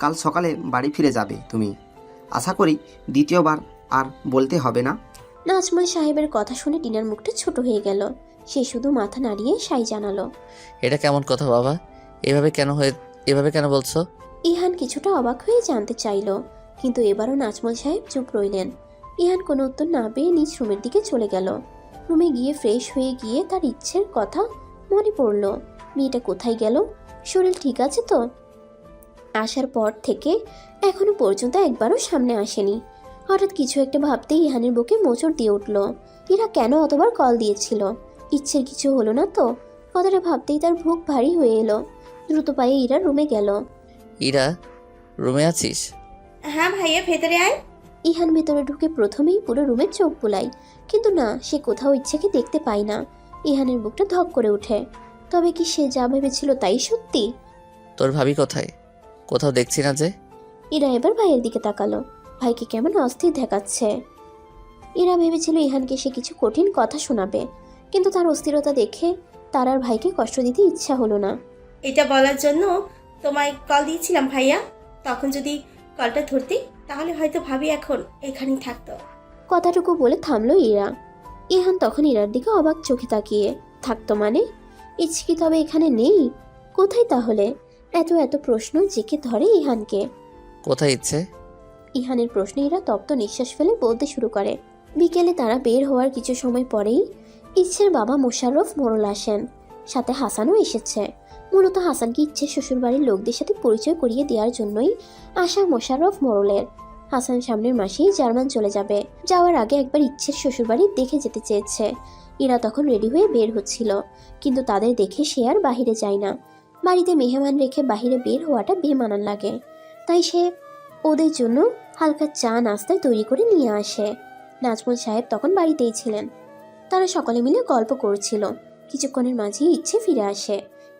কাল সকালে বাড়ি ফিরে যাবে তুমি, আশা করি দ্বিতীয়বার আর বলতে হবে না। নাজমুল সাহেবের কথা শুনে টিনার মুখটা ছোট হয়ে গেল। সে শুধু মাথা নাড়িয়ে সাই জানালো। এটা কেমন কথা বাবা? এভাবে কেন বলছো? ইহান কিছুটা অবাক হয়ে জানতে চাইল, কিন্তু এবারও নাজমুল সাহেব চুপ রইলেন। ইহান কোনো উত্তর না পেয়ে নিজ রুমের দিকে চলে গেল। রুমে গিয়ে ফ্রেশ হয়ে গিয়ে তার ইচ্ছের কথা মনে পড়ল। মেয়েটা কোথায় গেল? শরীর ঠিক আছে তো? আসার পর থেকে এখনো পর্যন্ত একবারও সামনে আসেনি। হঠাৎ কিছু একটা ভাবতেই ইহানের বুকে মোচড় দিয়ে উঠল। ইরা কেন অতবার কল দিয়েছিল? ইচ্ছের কিছু হলো না তো? কথাটা ভাবতেই তার বুক ভারী হয়ে এলো। দ্রুত পায়ে ইরা রুমে গেল। ইরা, রুমে আছিস? হ্যাঁ ভাইয়া, ভেতরে আয়। ইহান ভেতরে ঢুকে প্রথমেই পুরো রুমে চোখ বুলায়, কিন্তু না, সে কোথাও ইচ্ছেকে দেখতে পায় না। ইহানের বুকটা ধক করে ওঠে। তবে কি সে যা ভেবেছিল তাই সত্যি? তোর ভাবি কোথায়? কোথাও দেখছি না যে। ইরা এবার ভাইয়ের দিকে তাকালো। ভাইকে কেমন অস্থির দেখাচ্ছে। ইরা ভেবেছিল ইহানকে সে কিছু কঠিন কথা শোনাবে, কিন্তু তার অস্থিরতা দেখে তার আর ভাইকে কষ্ট দিতে ইচ্ছা হলো না। এটা বলার জন্য তোমায় কল দিয়েছিলাম ভাইয়া, তখন যদি কলটা ধরতে তাহলে হয়তো ভাবি এখন এখানেই থাকতো। কথাটুকু বলে থামলো ইরা। ইহান তখন ইরার দিকে অবাক চোখে তাকিয়ে, থাকতো মানে? ইচ্ছে কি তবে এখানে নেই? কোথায় তাহলে? এত এত প্রশ্ন জেকে ধরে ইহানকে। কোথায় ইচ্ছে? ইহানের প্রশ্নে ইরা তপ্ত নিঃশ্বাস ফেলে বলতে শুরু করে, বিকেলে তারা বের হওয়ার কিছু সময় পরেই ইচ্ছের বাবা মোশাররফ মোড়ল আসেন, সাথে হাসানও এসেছে। মূলত হাসানকে ইচ্ছের শ্বশুরবাড়ির লোকদের সাথে পরিচয় করিয়ে দেওয়ার জন্যই আসা মোশাররফ মোড়লের। হাসান সামনের মাসেই জার্মান চলে যাবে, যাওয়ার আগে একবার ইচ্ছের শ্বশুরবাড়ি দেখে যেতে চেয়েছে। এরা তখন রেডি হয়ে বের হচ্ছিল, কিন্তু তাদের দেখে সে আর বাহিরে যায় না। বাড়িতে মেহমান রেখে বাহিরে বের হওয়াটা বেমানান লাগে, তাই সে ওদের জন্য হালকা চা নাস্তা তৈরি করে নিয়ে আসে। নাজমুল সাহেব তখন বাড়িতেই ছিলেন। তারা সকলে মিলে গল্প করছিল। কিছুক্ষণের মাঝেই ইচ্ছে ফিরে আসে।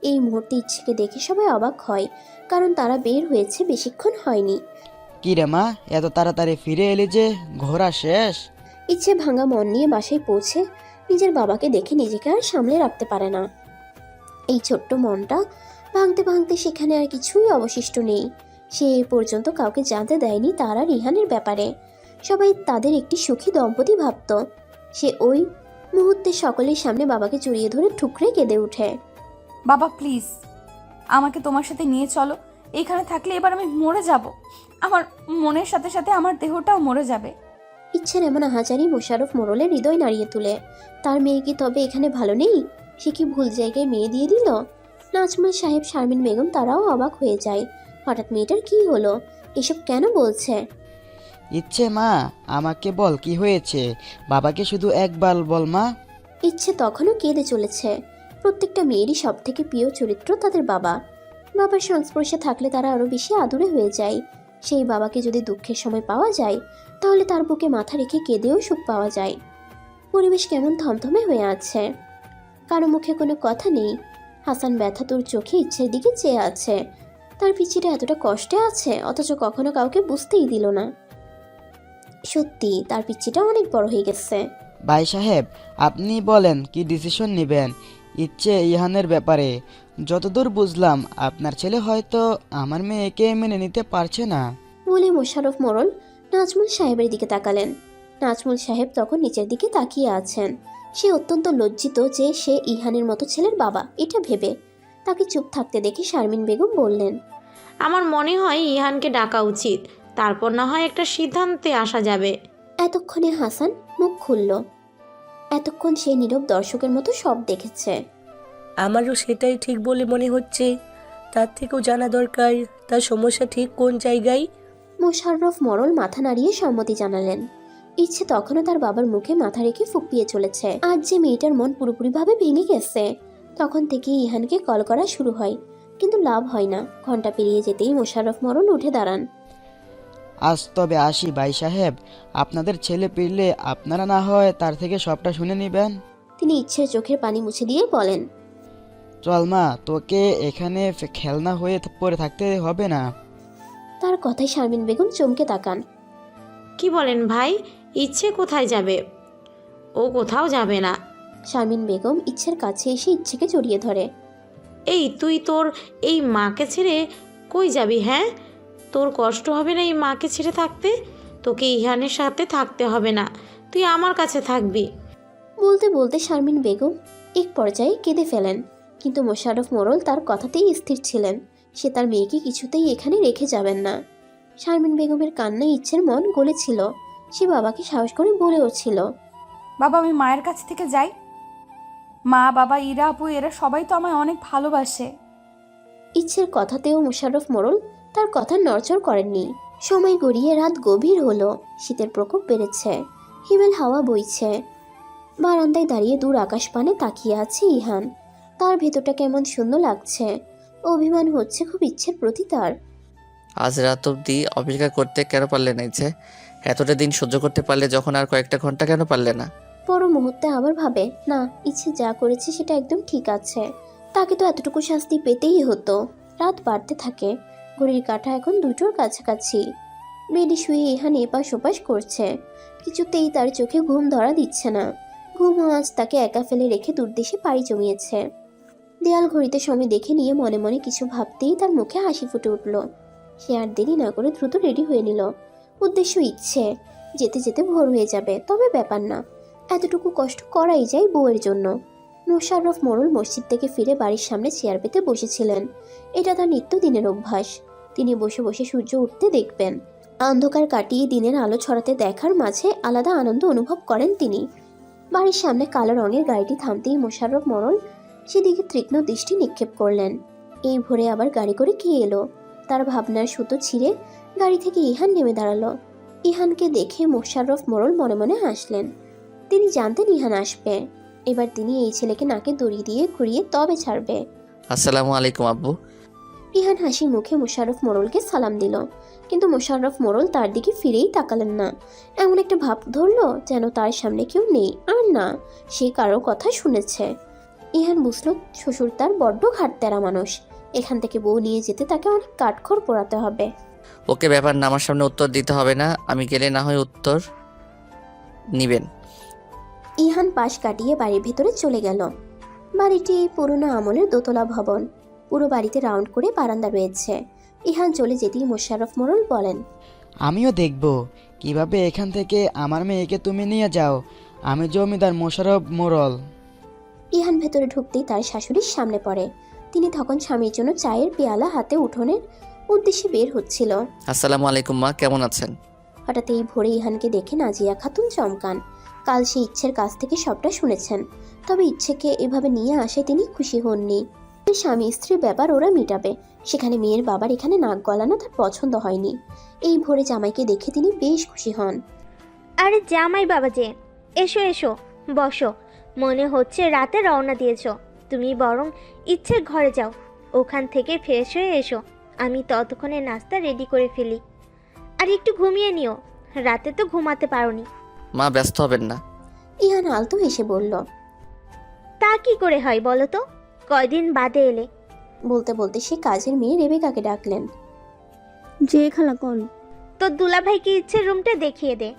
এই মুহূর্তে ইচ্ছেকে দেখে সবাই অবাক হয়, কারণ তারা বের হয়েছে বেশিক্ষণ হয়নি। কি রে মা, এত তাড়াতাড়ি ফিরে এলি যে, ঘোরা শেষ? ইচ্ছে ভাঙা মন নিয়ে বাসায় পৌঁছে নিজের বাবাকে দেখে নিজেকে আর সামলে রাখতে পারে না। এই ছোট্ট মনটা ভাঙতে ভাঙতে সেখানে আর কিছুই অবশিষ্ট নেই। সে এ পর্যন্ত কাউকে জানতে দেয়নি তার আর রিহানের ব্যাপারে। সবাই তাদের একটি সুখী দম্পতি ভাবত। সে ওই মুহূর্তে সকলের সামনে বাবাকে জড়িয়ে ধরে ঠুকরে কেঁদে ওঠে। বাবা প্লিজ আমাকে তোমার সাথে নিয়ে চলো, এখানে থাকলে এবার আমি মরে যাব। আমার মনের সাথে সাথে আমার দেহটাও মরে যাবে। ইচ্ছের এমন আহাজারি মোশাররফ মোড়লের হৃদয় নাড়িয়ে তুলে। তার মেয়ে কি তবে এখানে ভালো নেই? সে কি ভুল জায়গায় মেয়ে দিয়ে দিল? নাজমুল সাহেব, শারমিন বেগম তারাও অবাক হয়ে যায়। হঠাৎ মেয়েটার কি হলো? এসব কেন বলছে? ইচ্ছে মা, আমাকে বল কি হয়েছে, বাবাকে শুধু একবার বল মা। ইচ্ছে তখনও কেঁদে চলেছে। প্রত্যেকটা মেয়েরই সব থেকে প্রিয় চরিত্র তাদের বাবা। বাবার সংস্পর্শে থাকলে তারা আরও বেশি আদুরে হয়ে যায়। সেই বাবাকে যদি দুঃখের সময় পাওয়া যায়, তাহলে তার বুকে মাথা রেখে কেঁদেও সুখ পাওয়া যায়। পরিবেশ কেমন থমথমে হয়ে আছে, কারো মুখে কোনো কথা নেই। হাসান ব্যথাতুর চোখে ইচ্ছের দিকে চেয়ে আছে। তার পিছিটা এতটা কষ্টে আছে, অথচ কখনো কাউকে বুঝতেই দিল না। সত্যি তার পিচ্ছিটা অনেক বড় হয়ে গেছে। ভাই সাহেব, আপনি বলেন কি ডিসিশন নেবেন ইচ্ছে ইহানের ব্যাপারে? যতদূর বুঝলাম আপনার ছেলে হয়তো আমার মেয়েকে মেনে নিতে পারছে না। বলে মোশাররফ মোড়ল নাজমুল সাহেবের দিকে তাকালেন। নাজমুল সাহেব তখন নিচের দিকে তাকিয়ে আছেন। সে অত্যন্ত লজ্জিত যে সে ইহানের মতো ছেলের বাবা, এটা ভেবে। তাকে চুপ থাকতে দেখে শারমিন বেগম বললেন, আমার মনে হয় ইহানকে ডাকা উচিত, তারপর না হয় একটা সিদ্ধান্তে আসা যাবে। এতক্ষণে হাসান মুখ খুলল। এতক্ষণ সে নীরব দর্শকের মতো সব দেখেছে। আমারও সেটাই ঠিক বলে মনে হচ্ছে। তার থেকেও জানা দরকার তার সমস্যা ঠিক কোন জায়গায়। মোশাররফ মোড়ল মাথা নাড়িয়ে সম্মতি জানালেন। ইচ্ছে তখনও তার বাবার মুখে মাথা রেখে ফুঁপিয়ে চলেছে। আজ যে মেয়েটার মন পুরোপুরিভাবে ভেঙে গেছে। তখন থেকে ইহানকে কল করা শুরু হয়, কিন্তু লাভ হয় না। ঘন্টা পেরিয়ে যেতেই মোশাররফ মোড়ল উঠে দাঁড়ান। আজ তবে আসি ভাই সাহেব, আপনাদের ছেলে পিরলে আপনারা না হয় তার থেকে সবটা শুনে নেবেন। তিনি ইচ্ছের চোখের পানি মুছে দিয়ে বলেন, চল মা, তোকে এখানে খেলনা হয়ে পড়ে থাকতে হবে না। তার কথায় শারমিন বেগম চমকে তাকান। কি বলেন ভাই, ইচ্ছে কোথায় যাবে? ও কোথাও যাবে না। শারমিন বেগম ইচ্ছের কাছে এসে ইচ্ছেকে জড়িয়ে ধরে। এই তুই তোর এই মাকে ছেড়ে কই যাবি? হ্যাঁ, তোর কষ্ট হবে না এই মাকে ছেড়ে থাকতে? তোকে ইহানের সাথে থাকতে হবে না, তুই আমার কাছে থাকবি। বলতে বলতে শারমিন বেগম এক পর্যায়ে কেঁদে ফেলেন, কিন্তু মোশাররফ মোড়ল তার কথাতেই স্থির ছিলেন। সে তার মেয়েকে কিছুতেই এখানে রেখে যাবেন না। শারমিন বেগমের কান্নায় ইচ্ছের মন গলেছিল। সে বাবাকে সাহস করে বলেও ছিল, বাবা আমি মায়ের কাছ থেকে যাই। মা, বাবা, ইরা, আপু এরা সবাই তো আমায় অনেক ভালোবাসে। ইচ্ছের কথাতেও মোশাররফ মোড়ল তার কথা নড়চড় করেননি। সময় গড়িয়ে রাত গভীর হলো। শীতের প্রকোপ বেড়েছে। হিমেল হাওয়া বইছে। বারান্দায় দাঁড়িয়ে দূর আকাশ পানে তাকিয়ে আছে ইহান। তার ভেতরটা কেমন শূন্য লাগছে। অভিমান হচ্ছে খুব ইচ্ছের প্রতি তার। আজ রাত অবধি অপেক্ষা করতে কেন পারলে না ইচ্ছে? এতটা দিন সহ্য করতে পারলে যখন, আর কয়েকটা ঘন্টা কেন পারলে না? পর মুহূর্তে আবার ভাবে, না, ইচ্ছে যা করেছে সেটা একদম ঠিক আছে। তাকে তো এতটুকু শাস্তি পেতেই হতো। রাত বাড়তে থাকে। ঘড়ির কাঁটা এখন 2টোর কাছাকাছি। বেডে শুয়ে ইহান এপাশ ওপাশ করছে। কিছুতেই তার চোখে ঘুম ধরা দিচ্ছে না। ঘুমও আজ তাকে একা ফেলে রেখে দূরদেশে পাড়ি জমিয়েছে। দেয়াল ঘড়িতে সময় দেখে নিয়ে মনে মনে কিছু ভাবতেই তার মুখে হাসি ফুটে উঠল। সে আর দেরি না করে দ্রুত রেডি হয়ে নিল। উদ্দেশ্য ইচ্ছে, যেতে যেতে ভোর হয়ে যাবে, তবে ব্যাপার না। এতটুকু কষ্ট করাই যায় বউয়ের জন্য। মোশাররফ মোড়ল মসজিদ থেকে ফিরে বাড়ির সামনে চেয়ার পেতে বসেছিলেন। এটা তার নিত্যদিনের অভ্যাস। তিনি বসে বসে সূর্য উঠতে দেখবেন। অন্ধকার কাটিয়ে দিনের আলো ছড়াতে দেখার মাঝে আলাদা আনন্দ অনুভব করেন তিনি। বাড়ির সামনে কালো রঙের গাড়িটি থামতেই মোশাররফ মোড়ল সেদিকে তীক্ষ্ণ দৃষ্টি নিক্ষেপ করলেন। এই ভোরে আবার গাড়ি করে কে এলো? তার ভাবনার সুতো ছিঁড়ে গাড়ি থেকে ইহান নেমে দাঁড়ালো। ইহানকে দেখে মোশাররফ মোড়ল মনে মনে হাসলেন। তিনি জানতেন ইহান আসবে। এবার তিনি এই ছেলেকে নাকে দড়ি দিয়ে ঘুরিয়ে তবে ছাড়বে। আসসালামু আলাইকুম আব্বু। ইহান হাসি মুখে মোশাররফ মোড়লকে সালাম দিল, কিন্তু মোশাররফ মোড়ল তার দিকে ফিরেই তাকালেন না। এমন একটা ভাব ধরলো যেন তার সামনে কেউ নেই, আর না সে কারো কথা শুনেছে। ইহান বুঝলো শ্বশুর তার বড্ড ঘাটতেরা মানুষ। এখান থেকে বউ নিয়ে যেতে তাকে অনেক কাঠখড় পোড়াতে হবে। ওকে, ব্যাপার না, আমার সামনে উত্তর দিতে হবে না, আমি গেলে না হয় উত্তর নিবেন। ইহান পাশ কাটিয়ে বাড়ির ভেতরে চলে গেল। বাড়িটি পুরনো আমলের দোতলা ভবন। পুরো বাড়িতে রাউন্ড করে বারান্দা রয়েছে। ইহান চলে যেতেই মোশাররফ মোড়ল বলেন, আমিও দেখব কিভাবে এখান থেকে আমার মেয়েকে তুমি নিয়ে যাও। আমি জমিদার মোশাররফ মোড়ল। ইহান ভেতরে ঢুকতেই তার শাশুড়ির সামনে পড়ে। তিনি তখন স্বামীর জন্য চায়ের পেয়ালা হাতে উঠোনের উদ্দেশ্যে বের হচ্ছিল। আসসালামু আলাইকুম মা, কেমন আছেন? হঠাৎ এই ভোরে ইহানকে দেখে নাজিয়া খাতুন চমকান। কাল সে ইচ্ছের কাছ থেকে সবটা শুনেছেন, তবে ইচ্ছেকে এভাবে নিয়ে আসে তিনি খুশি হননি। স্বামী স্ত্রীর ব্যাপার ওরা মিটাবে, সেখানে মেয়ের বাবার এখানে নাক গলানো তার পছন্দ হয়নি। এই ভোরে জামাইকে দেখে তিনি বেশ খুশি হন। আরে জামাই বাবা যে, এসো এসো, বসো। মনে হচ্ছে রাতে রওনা দিয়েছো। তুমি বরং ইচ্ছের ঘরে যাও, ওখান থেকে ফ্রেশ হয়ে এসো। আমি ততক্ষণে নাস্তা রেডি করে ফেলি। আর একটু ঘুমিয়ে নিও, রাতে তো ঘুমাতে পারোনি। মা ব্যস্ত হবেন না। ইহান আলতো হেসে বলল, তা কি করে হয় বলো তো? কয়দিন বাদে এলে। বলতে বলতে সে কাজের মেয়ে রেবেকাকে ডাকলেন। যে খালা কোন? তোর দুলাভাইকে ইচ্ছের রুমটা দেখিয়ে দে।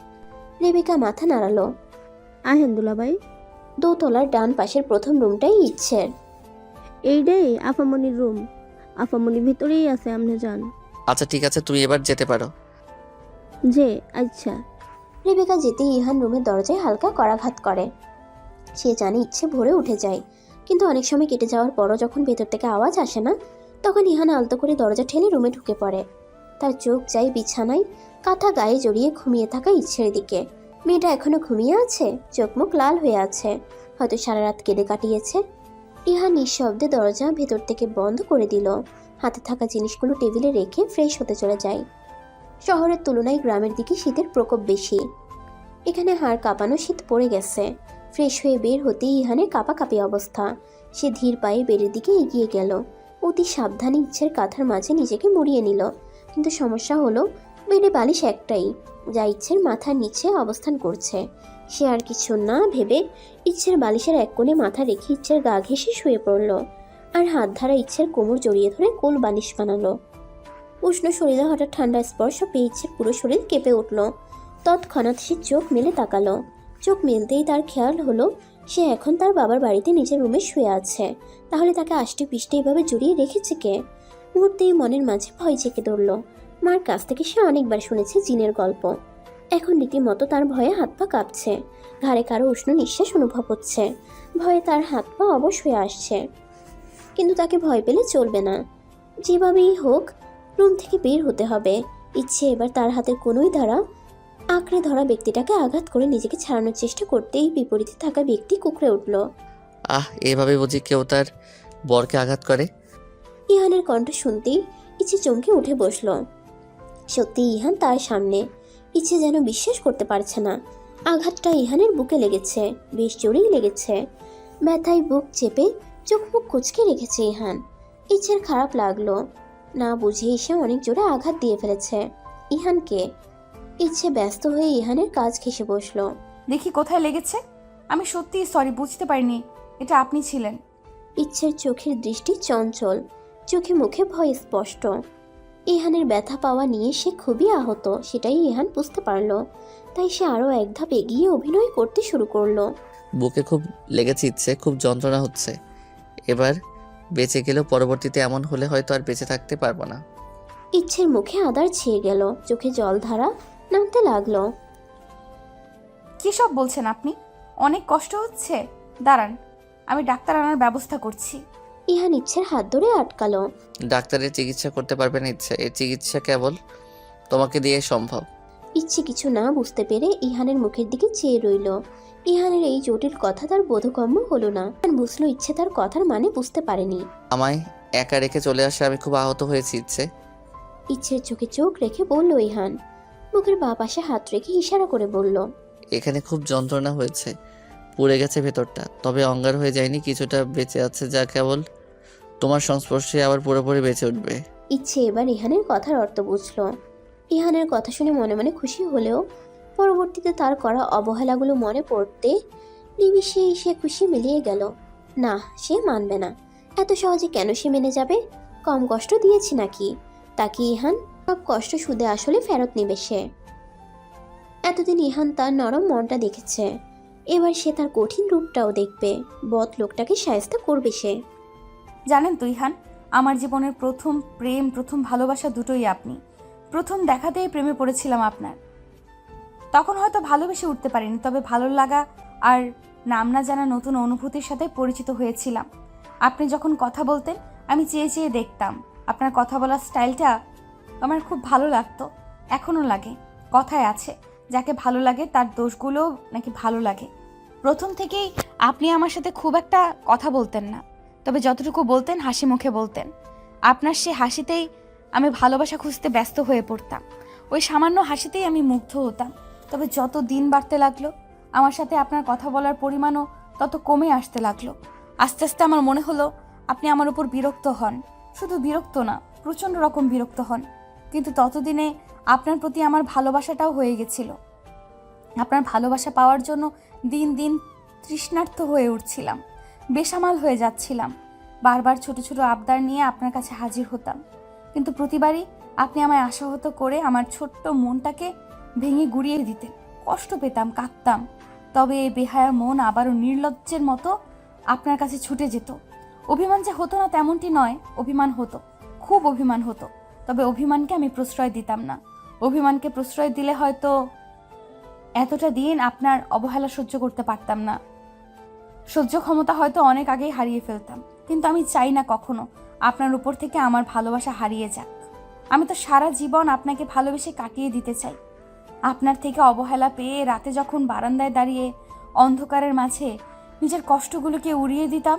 রেবেকা মাথা নাড়ালো। আহেন দুলাভাই। দোতলার ডান পাশের প্রথম রুমটাই ইচ্ছের। এইটাই আফামনির রুম। আফামনি ভিতরেই আছে, আপনি যান। আচ্ছা ঠিক আছে, তুমি এবার যেতে পারো। যে আচ্ছা। রেবেকা যেতেই ইহান রুমের দরজায় হালকা করাঘাত করে। সে জানে ইচ্ছে ভরে উঠে যায়, কিন্তু অনেক সময় কেটে যাওয়ার পরও যখন ভেতর থেকে আওয়াজ আসে না, তখন ইহান আলতো করে দরজা ঠেলে রুমে ঢুকে পড়ে। তার চোখ যায় বিছানায় কাঁথা গায়ে জড়িয়ে ঘুমিয়ে থাকা ইচ্ছের দিকে। মেয়েটা এখনো ঘুমিয়ে আছে, চোখ মুখ লাল হয়ে আছে, হয়তো সারা রাত কেঁদে কাটিয়েছে। ইহান নিঃশব্দে দরজা ভেতর থেকে বন্ধ করে দিল। হাতে থাকা জিনিসগুলো টেবিলে রেখে ফ্রেশ হতে চলে যায়। শহরের তুলনায় গ্রামের দিকে শীতের প্রকোপ বেশি। এখানে হাড় কাঁপানো শীত পড়ে গেছে। ফ্রেশ হয়ে বের হতেই ইহানের কাঁপাকাঁপি অবস্থা। সে ধীর পায়ে বেডের দিকে এগিয়ে গেল। অতি সাবধানে ইচ্ছের কাঁথার মাঝে নিজেকে মুড়িয়ে নিল, কিন্তু সমস্যা হলো বেডে বালিশ একটাই, যা ইচ্ছের মাথার নিচে অবস্থান করছে। সে আর কিছু না ভেবে ইচ্ছের বালিশের এক কোণে মাথা রেখে ইচ্ছের গা ঘেঁষে শুয়ে পড়ল, আর হাত ধারা ইচ্ছের কোমর জড়িয়ে ধরে কোল বালিশ বানালো। উষ্ণ শরীরে হঠাৎ ঠান্ডা স্পর্শ পেয়ে ইচ্ছের পুরো শরীর কেঁপে উঠল। তৎক্ষণাৎ সে চোখ মেলে তাকালো। চোখ মেলতেই তার খেয়াল হলো সে এখন তার বাবার বাড়িতে নিজের রুমে শুয়ে আছে। তাহলে তাকে আষ্টে পিষ্টে এভাবে জড়িয়ে রেখেছে কে? মুহূর্তেই মনের মাঝে ভয় চেকে ধরল। মার কাছ থেকে সে অনেকবার শুনেছে জিনের গল্প। এখন রীতিমতো তার ভয়ে হাত পা কাঁপছে। ঘাড়ে কারো উষ্ণ নিঃশ্বাস অনুভব হচ্ছে। ভয়ে তার হাত পা অবশ হয়ে আসছে। কিন্তু তাকে ভয় পেলে চলবে না, যেভাবেই হোক রুম থেকে বের হতে হবে। ইচ্ছে এবার তার হাতের কোনোই দ্বারা আঁকড়ে ধরা ব্যক্তিটাকে আঘাত করে নিজেকে ছাড়ানোর চেষ্টা করতেই বিপরীতে থাকা ব্যক্তি কুঁকড়ে উঠল। এভাবে বুঝি কেউ তার বরকে আঘাত করে? ইহানের কণ্ঠ শুনতেই ইচ্ছে চমকে উঠে বসল। সত্যি ইহান তার সামনে। ইচ্ছে যেন বিশ্বাস করতে পারছে না। আঘাতটা ইহানের বুকে লেগেছে, বেশ জোরেই লেগেছে। ব্যথায় বুক চেপে চোখ মুখ কুঁচকে রেখেছে ইহান। ইচ্ছের খারাপ লাগলো, না বুঝেই সে অনেক জোরে আঘাত দিয়ে ফেলেছে ইহানকে। ইচ্ছে ব্যস্ত হয়ে ইহানের কাজ ঘেঁষে বসলো। দেখি কোথায় লেগেছে। আমি সত্যিই সরি, বুঝতে পারিনি এটা আপনি ছিলেন। ইচ্ছের চোখের দৃষ্টি চঞ্চল, চোখে মুখে ভয় স্পষ্ট। ইহানের ব্যথা পাওয়া নিয়ে সে খুবই আহত, সেটাই ইহান বুঝতে পারল। তাই সে আরও এক ধাপ এগিয়ে অভিনয় করতে শুরু করলো। বুকে খুব লেগেছে ইচ্ছে, খুব যন্ত্রণা হচ্ছে। এবার বেঁচে গেলেও পরবর্তীতে এমন হলে হয়তো আর বেঁচে থাকতে পারবো না। ইচ্ছের মুখে আদার ছেয়ে গেল, চোখে জল ধারা নামতে লাগলো। কি সব বলছেন আপনি? অনেক কষ্ট হচ্ছে। দাঁড়ান, আমি ডাক্তার আনার ব্যবস্থা করছি। ইহান ইচ্ছের হাত ধরে আটকালো। ডাক্তারের চিকিৎসা করতে পারবে না ইচ্ছে, এর চিকিৎসা কেবল তোমাকে দিয়ে সম্ভব। ইচ্ছে কিছু না বুঝতে পেরে ইহানের মুখের দিকে চেয়ে রইল। ইহানের এই জটিল কথা তার বোধগম্য হলো না। ইহান বুঝলো ইচ্ছে তার কথার মানে বুঝতে পারেনি। আমায় একা রেখে চলে আসে আমি খুব আহত হয়েছি ইচ্ছে। ইচ্ছের চোখে চোখ রেখে বলল ইহান। মুখের বাঁ পাশে হাত রেখে ইশারা করে বলল, এখানে খুব যন্ত্রণা হয়েছে, পুড়ে গেছে ভেতরটা, তবে অঙ্গার হয়ে যায়নি, কিছুটা বেঁচে আছে যা কেবল তোমার সংস্পর্শে আবার পুরোপুরি বেঁচে উঠবে। ইচ্ছে এবার ইহানের কথার অর্থ বুঝলো। ইহানের কথা শুনে মনে মনে খুশি হলেও পরবর্তীতে তার করা অবহেলাগুলো মনে পড়তে নিমিষে সে খুশি মিলিয়ে গেল। না, সে মানবে না। এত সহজে কেন সে মেনে যাবে? কম কষ্ট দিয়েছি নাকি তাকে ইহান? সব কষ্ট সুদে আসলে ফেরত নেবে সে। এতদিন ইহান তার নরম মনটা দেখেছে, এবার সে তার কঠিন রূপটাও দেখবে। বদ লোকটাকে শায়েস্তা করবে সে। জানেন তো ইহান, আমার জীবনের প্রথম প্রেম, প্রথম ভালোবাসা দুটোই আপনি। প্রথম দেখাতেই প্রেমে পড়েছিলাম আপনার। তখন হয়তো ভালোবেসে উঠতে পারিনি, তবে ভালো লাগা আর নাম না জানা নতুন অনুভূতির সাথে পরিচিত হয়েছিলাম। আপনি যখন কথা বলতেন আমি চেয়ে চেয়ে দেখতাম। আপনার কথা বলার স্টাইলটা আমার খুব ভালো লাগতো, এখনও লাগে। কথায় আছে, যাকে ভালো লাগে তার দোষগুলো নাকি ভালো লাগে। প্রথম থেকেই আপনি আমার সাথে খুব একটা কথা বলতেন না, তবে যতটুকু বলতেন হাসি মুখে বলতেন। আপনার সে হাসিতেই আমি ভালোবাসা খুঁজতে ব্যস্ত হয়ে পড়তাম। ওই সামান্য হাসিতেই আমি মুগ্ধ হতাম। তবে যত দিন বাড়তে লাগলো আমার সাথে আপনার কথা বলার পরিমাণও তত কমে আসতে লাগলো। আস্তে আস্তে আমার মনে হলো আপনি আমার উপর বিরক্ত হন। শুধু বিরক্ত না, প্রচণ্ড রকম বিরক্ত হন। কিন্তু ততদিনে আপনার প্রতি আমার ভালোবাসাটাও হয়ে গেছিল। আপনার ভালোবাসা পাওয়ার জন্য দিন দিন তৃষ্ণার্ত হয়ে উঠছিলাম, বেসামাল হয়ে যাচ্ছিলাম। বারবার ছোট ছোট আবদার নিয়ে আপনার কাছে হাজির হতাম, কিন্তু প্রতিবারই আপনি আমায় আশাহত করে আমার ছোট্ট মনটাকে ভেঙে গুড়িয়ে দিতেন। কষ্ট পেতাম, কাঁদতাম। তবে এই বেহায়া মন আবারও নির্লজ্জের মতো আপনার কাছে ছুটে যেত। অভিমান যে হতো না তেমনটি নয়, অভিমান হতো, খুব অভিমান হতো। তবে অভিমানকে আমি প্রশ্রয় দিতাম না। অভিমানকে প্রশ্রয় দিলে হয়তো এতটা দিন আপনার অবহেলা সহ্য করতে পারতাম না। সহ্য ক্ষমতা হয়তো অনেক আগেই হারিয়ে ফেলতাম। কিন্তু আমি চাই না কখনো আপনার উপর থেকে আমার ভালোবাসা হারিয়ে যাক। আমি তো সারা জীবন আপনাকে ভালোবেসে কাটিয়ে দিতে চাই। আপনার থেকে অবহেলা পেয়ে রাতে যখন বারান্দায় দাঁড়িয়ে অন্ধকারের মাঝে নিজের কষ্টগুলোকে উড়িয়ে দিতাম,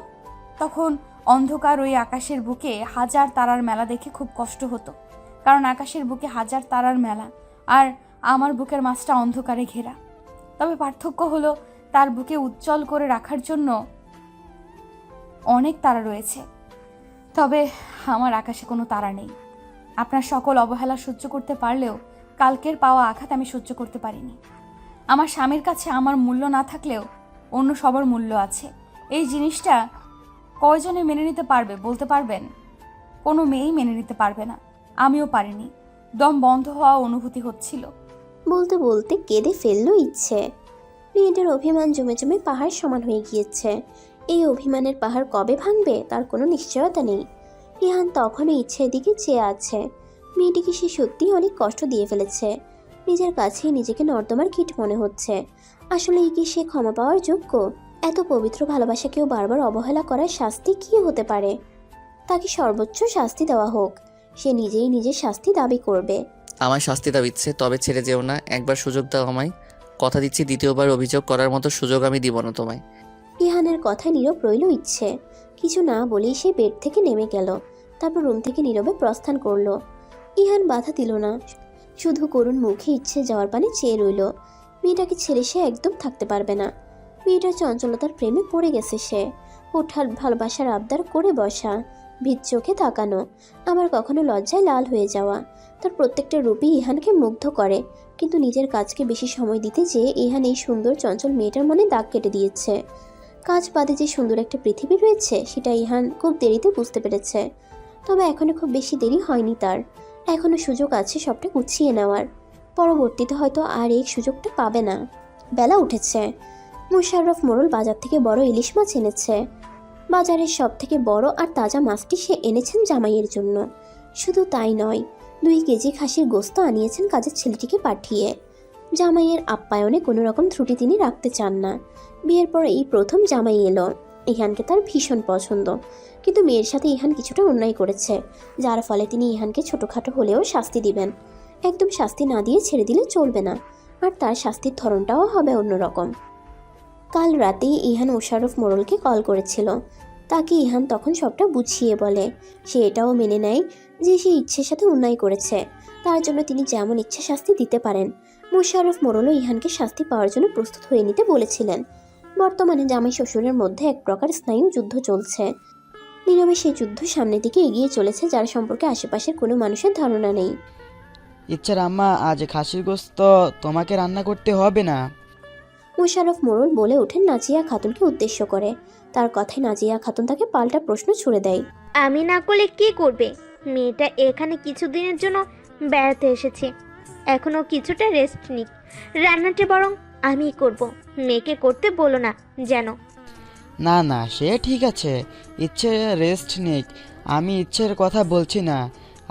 তখন অন্ধকার ওই আকাশের বুকে হাজার তারার মেলা দেখে খুব কষ্ট হতো। কারণ আকাশের বুকে হাজার তারার মেলা, আর আমার বুকের মাঝটা অন্ধকারে ঘেরা। তবে পার্থক্য হলো তার বুকে উজ্জ্বল করে রাখার জন্য অনেক তারা রয়েছে, তবে আমার আকাশে কোনো তারা নেই। আপনার সকল অবহেলা সহ্য করতে পারলেও কালকের পাওয়া আঘাত আমি সহ্য করতে পারিনি। আমার স্বামীর কাছে আমার মূল্য না থাকলেও অন্য সবার মূল্য আছে। এই জিনিসটা কয়জনে মেনে নিতে পারবে বলতে পারবেন? কোনো মেয়েই মেনে নিতে পারবে না। আমিও পারিনি। দম বন্ধ হওয়া অনুভূতি হচ্ছিল। বলতে বলতে কেঁদে ফেললো ইচ্ছে। মেয়েটার অভিমান জমে জমে পাহাড় সমান হয়ে গিয়েছে। এই অভিমানের পাহাড় কবে ভাঙবে তার কোনো নিশ্চয়তা নেই। ইহান তখনও ইচ্ছের দিকে চেয়ে আছে। মেয়েটিকে সে সত্যিই অনেক কষ্ট দিয়ে ফেলেছে। নিজের কাছেই নিজেকে নর্দমার কীট মনে হচ্ছে। আসলে কি সে ক্ষমা পাওয়ার যোগ্য? এত পবিত্র ভালোবাসাকেও বারবার অবহেলা করার শাস্তি কী হতে পারে? তাকে সর্বোচ্চ শাস্তি দেওয়া হোক। সে নিজেই নিজের শাস্তি দাবি করবে। আমার শাস্তি দাও ইচ্ছে, তবে ছেড়ে যেও না। একবার সুযোগ দাও আমায়, কথা দিচ্ছি দ্বিতীয়বার অভিযোগ করার মতো সুযোগ আমি দিব না তোমায়। ইহানের কথায় নীরব রইল ইচ্ছে। কিছু না বলেই সে বেড থেকে নেমে গেল। তারপর রুম থেকে নীরবে প্রস্থান করলো। ইহান বাধা দিল না, শুধু করুণ মুখে ইচ্ছে যাওয়ার পানে চেয়ে রইল। মেয়েটাকে ছেড়ে সে একদম থাকতে পারবে না। মেয়েটার চঞ্চলতার প্রেমে পড়ে গেছে সে। ওঠার ভালোবাসার আবদার করে বসা, ভিত চোখে তাকানো, আবার কখনো লজ্জায় লাল হয়ে যাওয়া। তার প্রত্যেকটা রূপই ইহানকে মুগ্ধ করে। কিন্তু নিজের কাজকে বেশি সময় দিতে যেয়ে ইহান এই সুন্দর চঞ্চল মেয়েটার মনে দাগ কেটে দিয়েছে। কাজ বাদে যে সুন্দর একটা পৃথিবী রয়েছে সেটা ইহান খুব দেরিতে বুঝতে পেরেছে। তবে এখনো খুব বেশি দেরি হয়নি তার। এখনো সুযোগ আছে সবটা গুছিয়ে নেওয়ার। পরবর্তীতে হয়তো আর এই সুযোগটা পাবে না। বেলা উঠেছে। মুশাররফ মোড়ল বাজার থেকে বড় ইলিশ মাছ এনেছে। বাজারের সব থেকে বড় আর তাজা মাছটি সে এনেছেন জামাইয়ের জন্য। শুধু তাই নয়, 2 কেজি খাসির গোস্ত আনিয়েছেন কাজের ছেলেটিকে পাঠিয়ে। জামাইয়ের আপ্যায়নে কোনো রকম ত্রুটি তিনি রাখতে চান না। বিয়ের পর এই প্রথম জামাই এলো। ইহানকে তার ভীষণ পছন্দ, কিন্তু মেয়ের সাথে ইহান কিছুটা অন্যায় করেছে, যার ফলে তিনি ইহানকে ছোটোখাটো হলেও শাস্তি দিবেন। একদম শাস্তি না দিয়ে ছেড়ে দিলে চলবে না, আর তার শাস্তির ধরনটাও হবে অন্যরকম। কাল রাতেই ইহান মোশাররফ মোড়লকে কল করেছিল। তাকে ইহান তখন সবটা বুঝিয়ে বলে। সে এটাও মেনে নেয় যে সে ইচ্ছের সাথে অন্যায় করেছে, তার জন্য তিনি যেমন ইচ্ছে শাস্তি দিতে পারেন। মোশাররফ মোড়লও ইহানকে শাস্তি পাওয়ার জন্য প্রস্তুত হয়ে নিতে বলেছিলেন। বর্তমানে জামাই শ্বশুরের মধ্যে এক প্রকার স্নায়ু যুদ্ধ চলছে। নীরবে সেই যুদ্ধ সামনের দিকে এগিয়ে চলেছে, যার সম্পর্কে আশেপাশের কোনো মানুষের ধারণা নেই। ইচ্ছার আম্মা, আজ খাসির গোস্ত তোমাকে রান্না করতে হবে না। মোশাররফ মোড়ল বলে ওঠেন নাজিয়া খাতুনকে উদ্দেশ্য করে। তার কথায় নাজিয়া খাতুন তাকে পাল্টা প্রশ্ন ছুড়ে দেয়। আমি না করলে কে করবে? মেয়েটা এখানে কিছুদিনের জন্য বেড়াতে এসেছে, এখনো কিছুটা রেস্ট নিক। রান্নাটা বরং আমিই করব, মেয়েকে করতে বলো না যেন। না না, সে ঠিক আছে, ইচ্ছে রেস্ট নিক। আমি ইচ্ছের কথা বলছি না,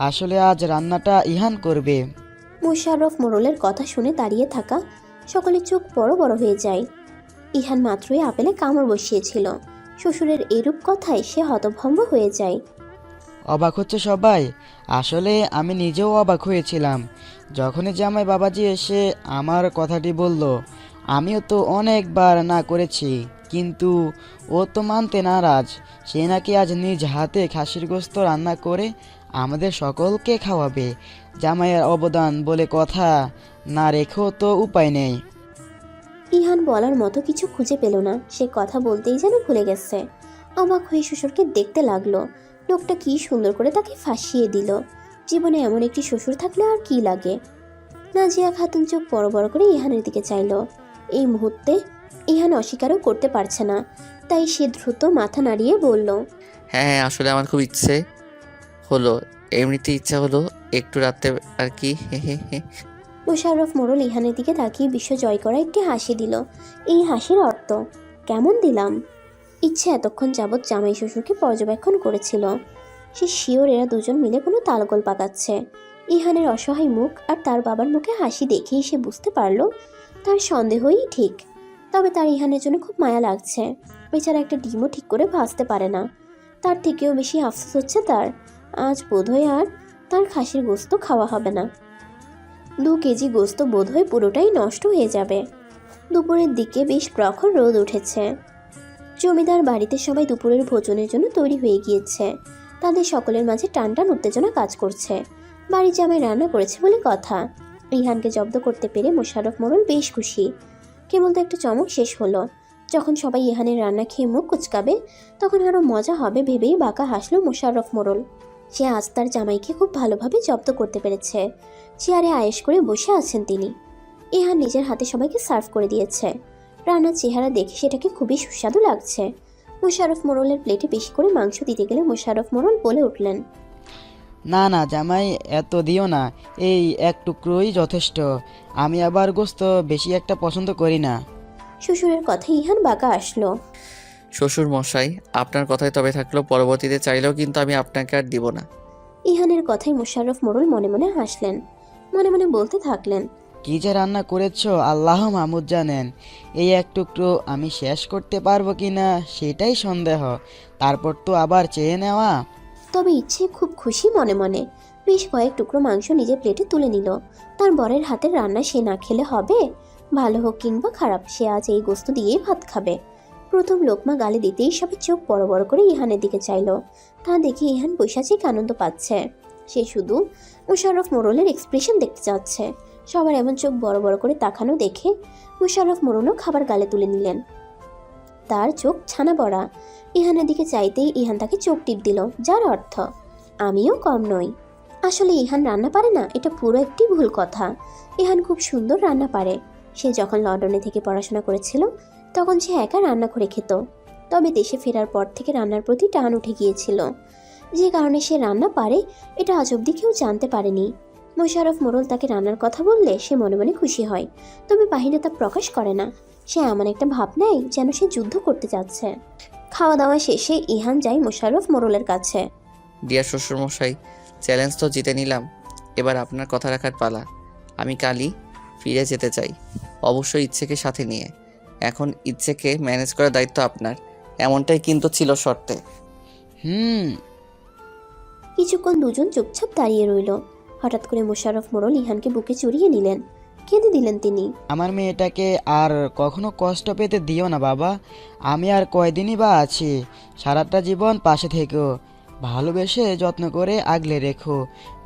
আসলে আজ রান্নাটা ইহান করবে। মোশাররফ মোড়লের কথা শুনে দাঁড়িয়ে থাকা সকলের চোখ বড় বড় হয়ে যায়। ইহান মাত্রই আপেলে কামড় বসিয়েছিল। শ্বশুরের এরূপ কথায় সে হতভম্ব হয়ে যায়। অবাক হচ্ছে সবাই? আসলে আমি নিজেও অবাক হয়েছিলাম যখনই জামাই বাবাজি এসে আমার কথাটি বলল। আমিও তো অনেকবার না করেছি, কিন্তু ও তো মানতে নারাজ। সে নাকি আজ নিজ হাতে খাসির গোস্ত রান্না করে আমাদের সকলকে খাওয়াবে। জামাইয়ের অবদান বলে কথা, না রেখেও তো উপায় নেই। ইহান বলার মতো কিছু খুঁজে পেল না। সে কথা বলতেই যেন ভুলে গেছে। অবাক হয়ে শ্বশুরকে দেখতে লাগলো। লোকটা কি সুন্দর করে তাকে ফাঁসিয়ে দিল। জীবনে এমন একটি শ্বশুর থাকলে আর কি লাগে। নাজিয়া খাতুন চোখ বড় বড় করে ইহানের দিকে চাইল। এই মুহূর্তে ইহান অস্বীকারও করতে পারছে না, তাই সে দ্রুত মাথা নাড়িয়ে বলল, হ্যাঁ হ্যাঁ, আসলে আমার খুব ইচ্ছে হলো, এমনিতে ইচ্ছা হলো একটু রাতে আর কি। হে হে হে। মোশাররফ মোড়ল ইহানের দিকে তাকিয়ে বিশ্ব জয় করা একটি হাসি দিল। এই হাসির অর্থ কেমন দিলাম? ইচ্ছে এতক্ষণ যাবৎ জামাই শ্বশুরকে পর্যবেক্ষণ করেছিল। সে শিওর এরা দুজন মিলে কোনো তালগোল পাকাচ্ছে। ইহানের অসহায় মুখ আর তার বাবার মুখে হাসি দেখেই সে বুঝতে পারল তার সন্দেহই ঠিক। তবে তার ইহানের জন্য খুব মায়া লাগছে। বেচারা একটা ডিমও ঠিক করে ভাজতে পারে না। তার থেকেও বেশি আফসোস হচ্ছে তার, আজ বোধহয় আর তার খাসির গোস্ত খাওয়া হবে না। 2 কেজি গোস্ত বোধহয় পুরোটাই নষ্ট হয়ে যাবে। দুপুরের দিকে বেশ প্রখর রোদ উঠেছে। জমিদার বাড়িতে সবাই দুপুরের ভোজনের জন্য তৈরি হয়ে গিয়েছে। তাদের সকলের মাঝে টানটান উত্তেজনা কাজ করছে। বাড়ির জামাই রান্না করেছে বলে কথা। ইহানকে জব্দ করতে পেরে মোশাররফ মোড়ল বেশ খুশি। কেবল তো একটা চমক শেষ হলো। যখন সবাই ইহানের রান্না খেয়ে মুখ কুচকাবে, তখন আরও মজা হবে ভেবেই বাঁকা হাসলো মোশাররফ মোড়ল। সে আজ তার জামাইকে খুব ভালোভাবে জব্দ করতে পেরেছে। চেয়ারে আয়েশ করে বসে আছেন তিনি। ইহান নিজের হাতে সবাইকে সার্ভ করে দিয়েছে। রান্নার চেহারা দেখে সেটাকে খুবই সুস্বাদু লাগছে। মোশাররফ মোড়লের প্লেটে বেশি করে মাংস দিতে গেলে মোশাররফ মোড়ল বলে উঠলেন, না না জামাই, এত দিও না, এই এক টুকরোই যথেষ্ট। আমি আবার গোস্ত বেশি একটা পছন্দ করি না। শ্বশুরের কথায় ইহান বাঁকা আসলো। শ্বশুর মশাই, আপনার কথাই তবে থাকলো, পরবর্তীতে চাইলেও কিন্তু আমি আপনাকে আর দিব না। ইহানের কথায় মোশাররফ মোড়ল মনে মনে হাসলেন। মনে মনে বলতে থাকলেন, কি যে রান্না করেছো আল্লাহ মাহমুদ জানেন। এই এক টুকরো আমি শেষ করতে পারবো কিনা সেটাই সন্দেহ, তারপর তো আবার চেয়ে নেওয়া। তবে ইচ্ছে খুব খুশি মনে মনে। বেশ কয়েক টুকরো মাংস নিজের প্লেটে তুলে নিল। তার বরের হাতের রান্না সে না খেলে হবে? ভালো হোক কিংবা খারাপ, সে আজ এই গোস্ত দিয়েই ভাত খাবে। প্রথম লোকমা গালে দিতেই সবাই চোখ বড় বড় করে ইহানের দিকে চাইল। তা দেখে ইহান বৈশাচিক আনন্দ পাচ্ছে। সে শুধু মোশাররফ মোড়লের এক্সপ্রেশন দেখতে চাচ্ছে। সবার এমন চোখ বড় বড় করে তাকানো দেখে মোশাররফ মোড়লও খাবার গালে তুলে নিলেন। তার চোখ ছানা বড়া। ইহানের দিকে চাইতেই ইহান তাকে চোখ টিপ দিল, যার অর্থ আমিও কম নই। আসলে ইহান রান্না পারে না, এটা পুরো একটি ভুল কথা। ইহান খুব সুন্দর রান্না পারে। সে যখন লন্ডনে থেকে পড়াশোনা করেছিল তখন সে একা রান্না করে খেত। তবে দেশে ফেরার পর থেকে রান্নার প্রতি টান উঠে গিয়েছিল। যে কারণে সে রান্না পারে এটা আজ অবধি কেউ জানতে পারেনি। মোশাররফ মোড়ল তাকে রান্নার কথা বললে সে মনে মনে খুশি হয়, তবে বাহিরে তা প্রকাশ করে না। সে এমন একটা ভাব নেয় যেন সে যুদ্ধ করতে যাচ্ছে। খাওয়া দাওয়া শেষে ইহান যায় মোশাররফ মোড়লের কাছে। ডিয়ার শ্বশুরমশাই, চ্যালেঞ্জ তো জিতে নিলাম, এবার আপনার কথা রাখার পালা। আমি কালই ফিরে যেতে চাই, অবশ্যই ইচ্ছেকে সাথে নিয়ে। এখন ইচ্ছেকে ম্যানেজ করার দায়িত্ব আপনার, এমনটাই কিন্তু ছিল শর্তে। কিছুক্ষণ দুজন চুপচাপ দাঁড়িয়ে রইল। হঠাৎ করে মোশাররফ মোড়ল ইহানকে বুকে জড়িয়ে নিলেন, কেঁদে দিলেন তিনি। আমার মেয়েটাকে আর কখনো কষ্ট পেতে দিও না বাবা। আমি আর কয়দিনই বা আছি, সারাটা জীবন পাশে থেকো, ভালোবেসে যত্ন করে আগলে রেখো।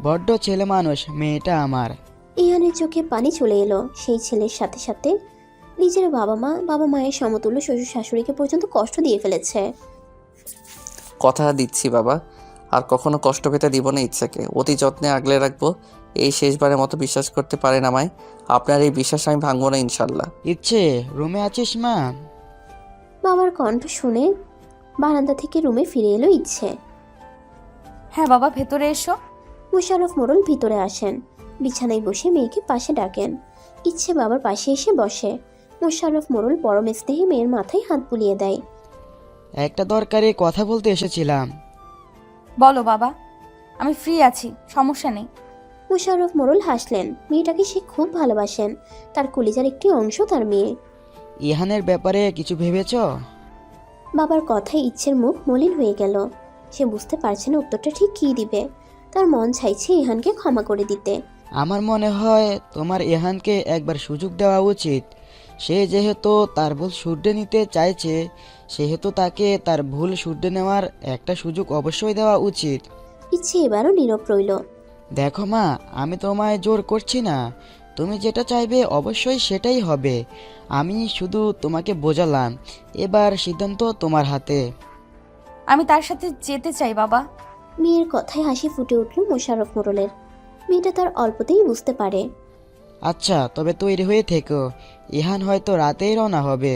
বড্ড ছেলে মানুষ মেয়েটা আমার। ইহানের চোখে পানি চলে এলো। সেই ছেলের সাথে সাথে নিজের বাবা মায়ের সমতুল্য শ্বশুর শাশুড়িকে পর্যন্ত কষ্ট দিয়ে ফেলেছে। কথা দিচ্ছি বাবা, আর কখনো কষ্ট পেতে দিব না ইচ্ছাকে, অতি যত্নে আগলে রাখবো। এই শেষবারের মতো বিশ্বাস করতে পারেন আমায়। আপনার এই বিশ্বাস আমি ভাঙবো না ইনশাল্লাহ। ইচ্ছে রুমে আছিস মা? বাবার কণ্ঠ শুনে বারান্দা থেকে রুমে ফিরে এলো ইচ্ছে। হ্যাঁ বাবা, ভেতরে এসো। মোশাররফ মোড়ল ভিতরে আসেন, বিছানায় বসে মেয়েকে পাশে ডাকেন। ইচ্ছে বাবার পাশে এসে বসে। মোশাররফ মোড়ল পরম স্নেহে মেয়ের মাথায় হাত বুলিয়ে দেয়। একটা দরকারি কথা বলতে এসেছিলাম। বলো বাবা, আমি ফ্রি আছি, সমস্যা নেই। মোশাররফ মোড়ল হাসলেন। মেয়েটাকে সে খুব ভালোবাসেন, তার কলিজার একটি অংশ তার মেয়ে। ইহানের ব্যাপারে কিছু ভেবেছ? বাবার কথায় ইচ্ছের মুখ মলিন হয়ে গেল। সে বুঝতে পারছে না উত্তরটা ঠিক কী দিবে। তার মন চাইছে ইহানকে ক্ষমা করে দিতে। আমার মনে হয় তোমার ইহানকে একবার সুযোগ দেওয়া উচিত। সে যেহেতু তার ভুল শুধরে নিতে চাইছে, সেহেতু তাকে তার ভুল শুধরে নেওয়ার একটা সুযোগ অবশ্যই দেওয়া উচিত। ইচ্ছে এবারও নীরব রইল। দেখো মা, আমি তোমায় জোর করছি না, তুমি যেটা চাইবে অবশ্যই সেটাই হবে। আমি শুধু তোমাকে বোঝালাম, এবার সিদ্ধান্ত তোমার হাতে। আমি তার সাথে যেতে চাই বাবা। মেয়ের কথায় হাসি ফুটে উঠল মোশাররফ মোড়লের। মেয়েটা তার অল্পতেই বুঝতে পারে। আচ্ছা, তবে তৈরি হয়ে থেকো, ইহান হয়তো রাতেই রওনা হবে।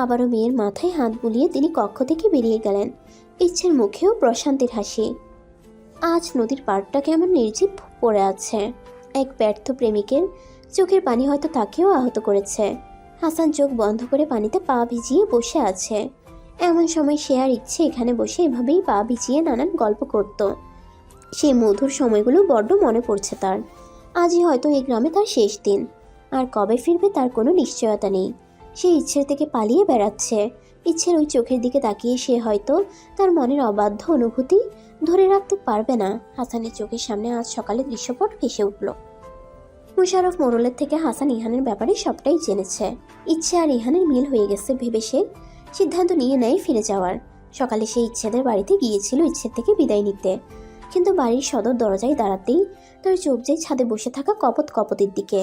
আবারও মেয়ের মাথায় হাত বুলিয়ে তিনি কক্ষ থেকে বেরিয়ে গেলেন। ইচ্ছের মুখেও প্রশান্তির হাসি। আজ নদীর পাড়টা কেমন নির্জীব পড়ে আছে। এক ব্যর্থ প্রেমিকের চোখের পানি হয়তো তাকেও আহত করেছে। হাসান চোখ বন্ধ করে পানিতে পা ভিজিয়ে বসে আছে। এমন সময় সে আর ইচ্ছে এখানে বসে এভাবেই পা ভিজিয়ে নানান গল্প করত। সেই মধুর সময়গুলো বড্ড মনে পড়ছে তার। আজই হয়তো এই গ্রামে তার শেষ দিন। আর কবে ফিরবে তার কোনো নিশ্চয়তা নেই। সে ইচ্ছের থেকে পালিয়ে বেড়াচ্ছে। ইচ্ছের ওই চোখের দিকে তাকিয়ে সে হয়তো তার মনের অবাধ্য অনুভূতি ধরে রাখতে পারবে না। হাসানের চোখের সামনে আজ সকালে দৃশ্যপট ভেসে উঠল। মোশাররফ মোড়লের থেকে হাসান ইহানের ব্যাপারে সবটাই জেনেছে। ইচ্ছে আর ইহানের মিল হয়ে গেছে ভেবে সে সিদ্ধান্ত নিয়ে নেয় ফিরে যাওয়ার। সকালে সে ইচ্ছেদের বাড়িতে গিয়েছিল ইচ্ছের থেকে বিদায় নিতে, কিন্তু বাড়ির সদর দরজায় দাঁড়াতেই তার চোখ যায় ছাদে বসে থাকা কপতির দিকে।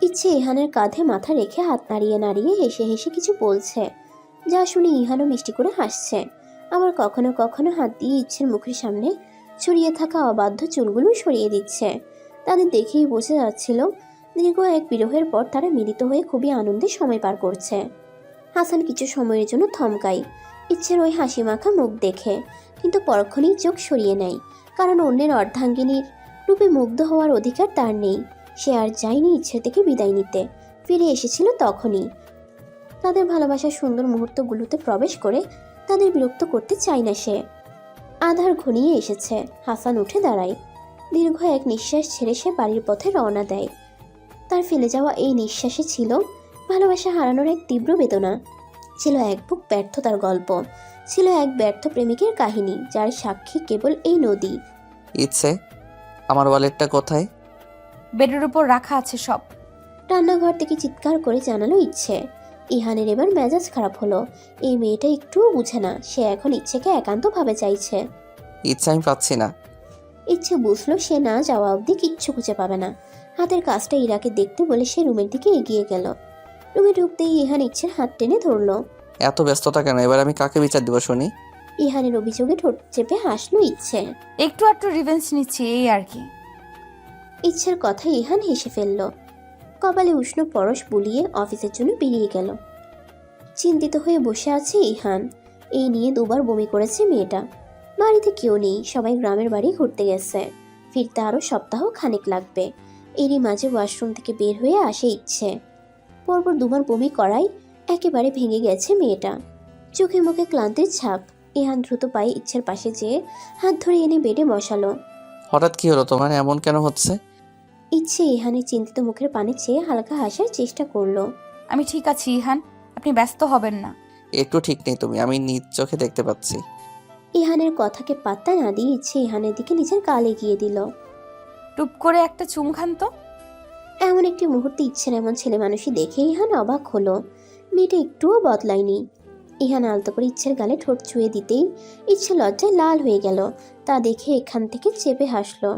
ইচ্ছে ইহানের কাঁধে মাথা রেখে হাত নাড়িয়ে নাড়িয়ে হেসে হেসে কিছু বলছে, যা শুনে ইহানও মিষ্টি করে হাসছে। আবার কখনো কখনো হাত দিয়ে ইচ্ছের মুখের সামনে ছড়িয়ে থাকা অবাধ্য চুলগুলো সরিয়ে দিচ্ছে। তাদের দেখেই বোঝা যাচ্ছিল দীর্ঘ এক বিরহের পর তারা মিলিত হয়ে খুবই আনন্দে সময় পার করছে। হাসান কিছু সময়ের জন্য থমকায় ইচ্ছের ওই হাসি মাখা মুখ দেখে, কিন্তু পরক্ষণেই চোখ সরিয়ে নেয়, কারণ অন্যের অর্ধাঙ্গিনীর রূপে মুগ্ধ হওয়ার অধিকার তার নেই। সে আর যায়নি ইচ্ছে থেকে বিদায় নিতে, ফিরে এসেছিল তখনই। তাদের ভালোবাসার সুন্দর মুহূর্তগুলোতে প্রবেশ করে তাদের বিরক্ত করতে চায় না সে। আধার ঘনিয়ে এসেছে। হাসান উঠে দাঁড়ায়। দীর্ঘ এক নিঃশ্বাস ছেড়ে সে বাড়ির পথে রওনা দেয়। তার ফেলে যাওয়া এই নিঃশ্বাসে ছিল ভালোবাসা হারানোর এক তীব্র বেদনা, ছিল এক বুক ব্যর্থতার গল্প, ছিল এক ব্যর্থ প্রেমিকের কাহিনী, যার সাক্ষী কেবল এই নদী। ইচ্ছে, আমার ওয়ালেটটা কোথায়? বেডের উপর রাখা আছে সব। রান্নাঘর থেকে চিৎকার করে জানালো ইচ্ছে। ইহানের এবার মেজাজ খারাপ হলো। এই মেয়েটা একটুও বুঝে না, সে এখন ইচ্ছেকে একান্তভাবে চাইছে। ইচ্ছে, আমি পাচ্ছি না। ইচ্ছে বুঝলো সে না যাওয়া অবধি কিচ্ছু খুঁজে পাবে না। হাতের কাজটা ইরাকে দেখতে বলে সে রুমের দিকে এগিয়ে গেল। রুমে ঢুকতেই ইহান ইচ্ছের হাত টেনে ধরলো। এত ব্যস্ততা কেন? এবার আমি কাকে বিচার দিব শুনি? ইহানের অভিযোগে ঠোঁট চেপে হাসলো ইচ্ছে। একটু একটু রিভেঞ্জ নিচ্ছি, এই আর কি। ইচ্ছের কথায় ইহান হেসে ফেলল। কপালে উষ্ণ পরশ বুলিয়ে অফিসের জন্য বেরিয়ে গেল। চিন্তিত হয়ে বসে আছে ইহান। এই নিয়ে দুবার বমি করেছে মেয়েটা। বাড়িতে কেউ নেই, সবাই গ্রামের বাড়ি ঘুরতে গেছে। ফিরতে আরও সপ্তাহ খানেক লাগবে। এরই মাঝে ওয়াশরুম থেকে বের হয়ে আসে ইচ্ছে। পরপর দুবার বমি করায় একেবারে ভেঙে গেছে মেয়েটা। চোখে মুখে ক্লান্তির ছাপ। ইহান দ্রুত পায়ে ইচ্ছের পাশে যেয়ে হাত ধরে এনে বেডে বসালো। হঠাৎ কি হলো তোমার? এমন কেন হচ্ছে? ইচ্ছে ইহানের চিন্তিত মুখের পানে চেয়ে হালকা হাসার চেষ্টা করলো। আমি ঠিক আছি ইহান, আপনি ব্যস্ত হবেন না। একটু ঠিক নেই তুমি, আমি নিজ চোখে দেখতে পাচ্ছি। ইহানের কথাকে পাত্তা না দিয়ে ইচ্ছে ইহানের দিকে নিজের গাল এগিয়ে দিল। টুপ করে একটা চুম খান তো। এমন একটি মুহূর্তে ইচ্ছের এমন ছেলে মানুষই দেখে ইহান অবাক হলো। মেয়েটা একটুও বদলায়নি। ইহান আলতো করে ইচ্ছের গালে ঠোঁট ছুঁয়ে দিতেই ইচ্ছে লজ্জায় লাল হয়ে গেল। তা দেখে এখান থেকে চেপে হাসলো।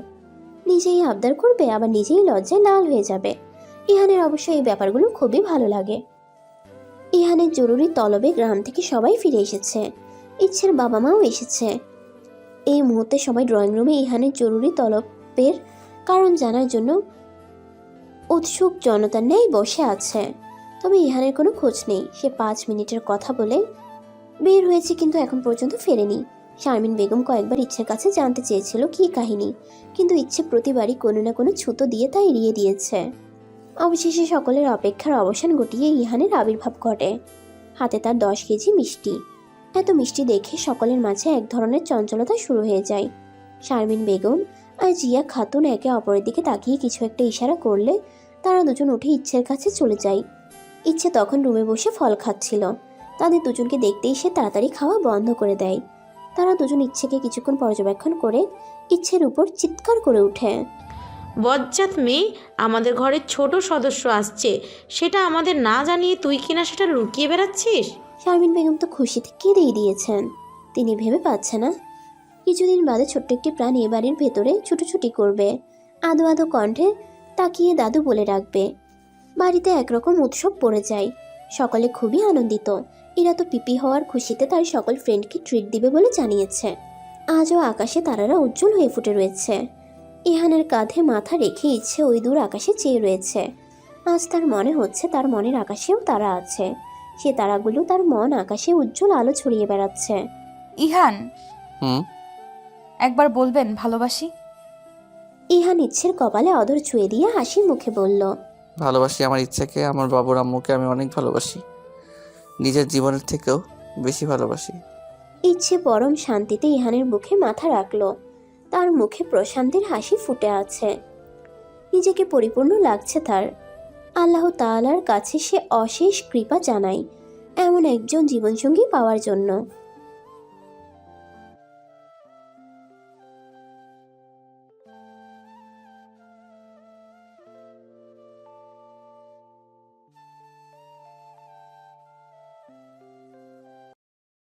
নিজেই আবদার করবে, আবার নিজেই লজ্জায় লাল হয়ে যাবে। ইহানের অবশ্য এই ব্যাপারগুলো খুবই ভালো লাগে। ইহানের জরুরি তলবে গ্রাম থেকে সবাই ফিরে এসেছে। ইচ্ছের বাবা মাও এসেছে। এই মুহূর্তে সবাই ড্রয়িং রুমে ইহানের জরুরি তলবের কারণ জানার জন্য উৎসুক জনতার ন্যায় বসে আছে। তবে ইহানের কোনো খোঁজ নেই। সে 5 মিনিটের কথা বলে বের হয়েছে, কিন্তু এখন পর্যন্ত ফেরেনি। শারমিন বেগম কয়েকবার ইচ্ছের কাছে জানতে চেয়েছিল কী কাহিনী, কিন্তু ইচ্ছে প্রতিবারই কোনো না কোনো ছুতো দিয়ে তা এড়িয়ে দিয়েছে। অবশেষে সকলের অপেক্ষার অবসান ঘটিয়ে ইহানের আবির্ভাব ঘটে। হাতে তার 10 কেজি মিষ্টি। এত মিষ্টি দেখে সকলের মাঝে এক ধরনের চঞ্চলতা শুরু হয়ে যায়। শারমিন বেগম আর জিয়া খাতুন একে অপরের দিকে তাকিয়ে কিছু একটা ইশারা করলে তারা দুজন উঠে ইচ্ছের কাছে চলে যায়। ইচ্ছে তখন রুমে বসে ফল খাচ্ছিল। তাদের দুজনকে দেখতেই সে তাড়াতাড়ি খাওয়া বন্ধ করে দেয়। তারা দুজন ইচ্ছেকে কিছুক্ষণ পর্যবেক্ষণ করে ইচ্ছের উপর চিৎকার করে ওঠে, বজ্জাত মেয়ে, আমাদের ঘরের ছোট সদস্য আসছে, সেটা আমাদের না জানিয়ে তুই কিনা সেটা লুকিয়ে বেড়াচ্ছিস। শারমিন বেগম তো খুশিতে কেঁদেই দিয়েছেন। তিনি ভেবে পাচ্ছে না কিছুদিন বাদে ছোট্ট একটি প্রাণ এ বাড়ির ভেতরে ছুটোছুটি করবে। আদো আদো কণ্ঠে তাকিয়ে দাদু বলে রাখবে। বাড়িতে একরকম উৎসব পড়ে যায়। সকলে খুবই আনন্দিত। এরা তো পিপি হওয়ার খুশিতে তার সকল ফ্রেন্ডকে ট্রিট দিবে বলে জানিয়েছে। আজও আকাশে তারারা উজ্জ্বল হয়ে ফুটে রয়েছে। ইহানের কাঁধে মাথা রেখে ইচ্ছে ওই দূর আকাশে চেয়ে রয়েছে। আজ তার মনে হচ্ছে তার মনের আকাশেও তারা আছে। সে তারাগুলো তার মন আকাশে উজ্জ্বল আলো ছড়িয়ে বেড়াচ্ছে। ইহান, হুম। একবার বলবেন ভালোবাসি? ইহান ইচ্ছের কপালে অধর ছুঁয়ে দিয়ে হাসি মুখে বলল, ভালোবাসি আমার ইচ্ছাকে, আমার বাবুর আম্মুকে আমি অনেক ভালোবাসি, নিজের জীবনের থেকেও বেশি ভালোবাসি। ইচ্ছে পরম শান্তিতে ইহানের বুকে মাথা রাখলো। তার মুখে প্রশান্তির হাসি ফুটে আছে। নিজেকে পরিপূর্ণ লাগছে তার। আল্লাহ তাআলার কাছে সে অশেষ কৃপা জানায় এমন একজন জীবনসঙ্গী পাওয়ার জন্য।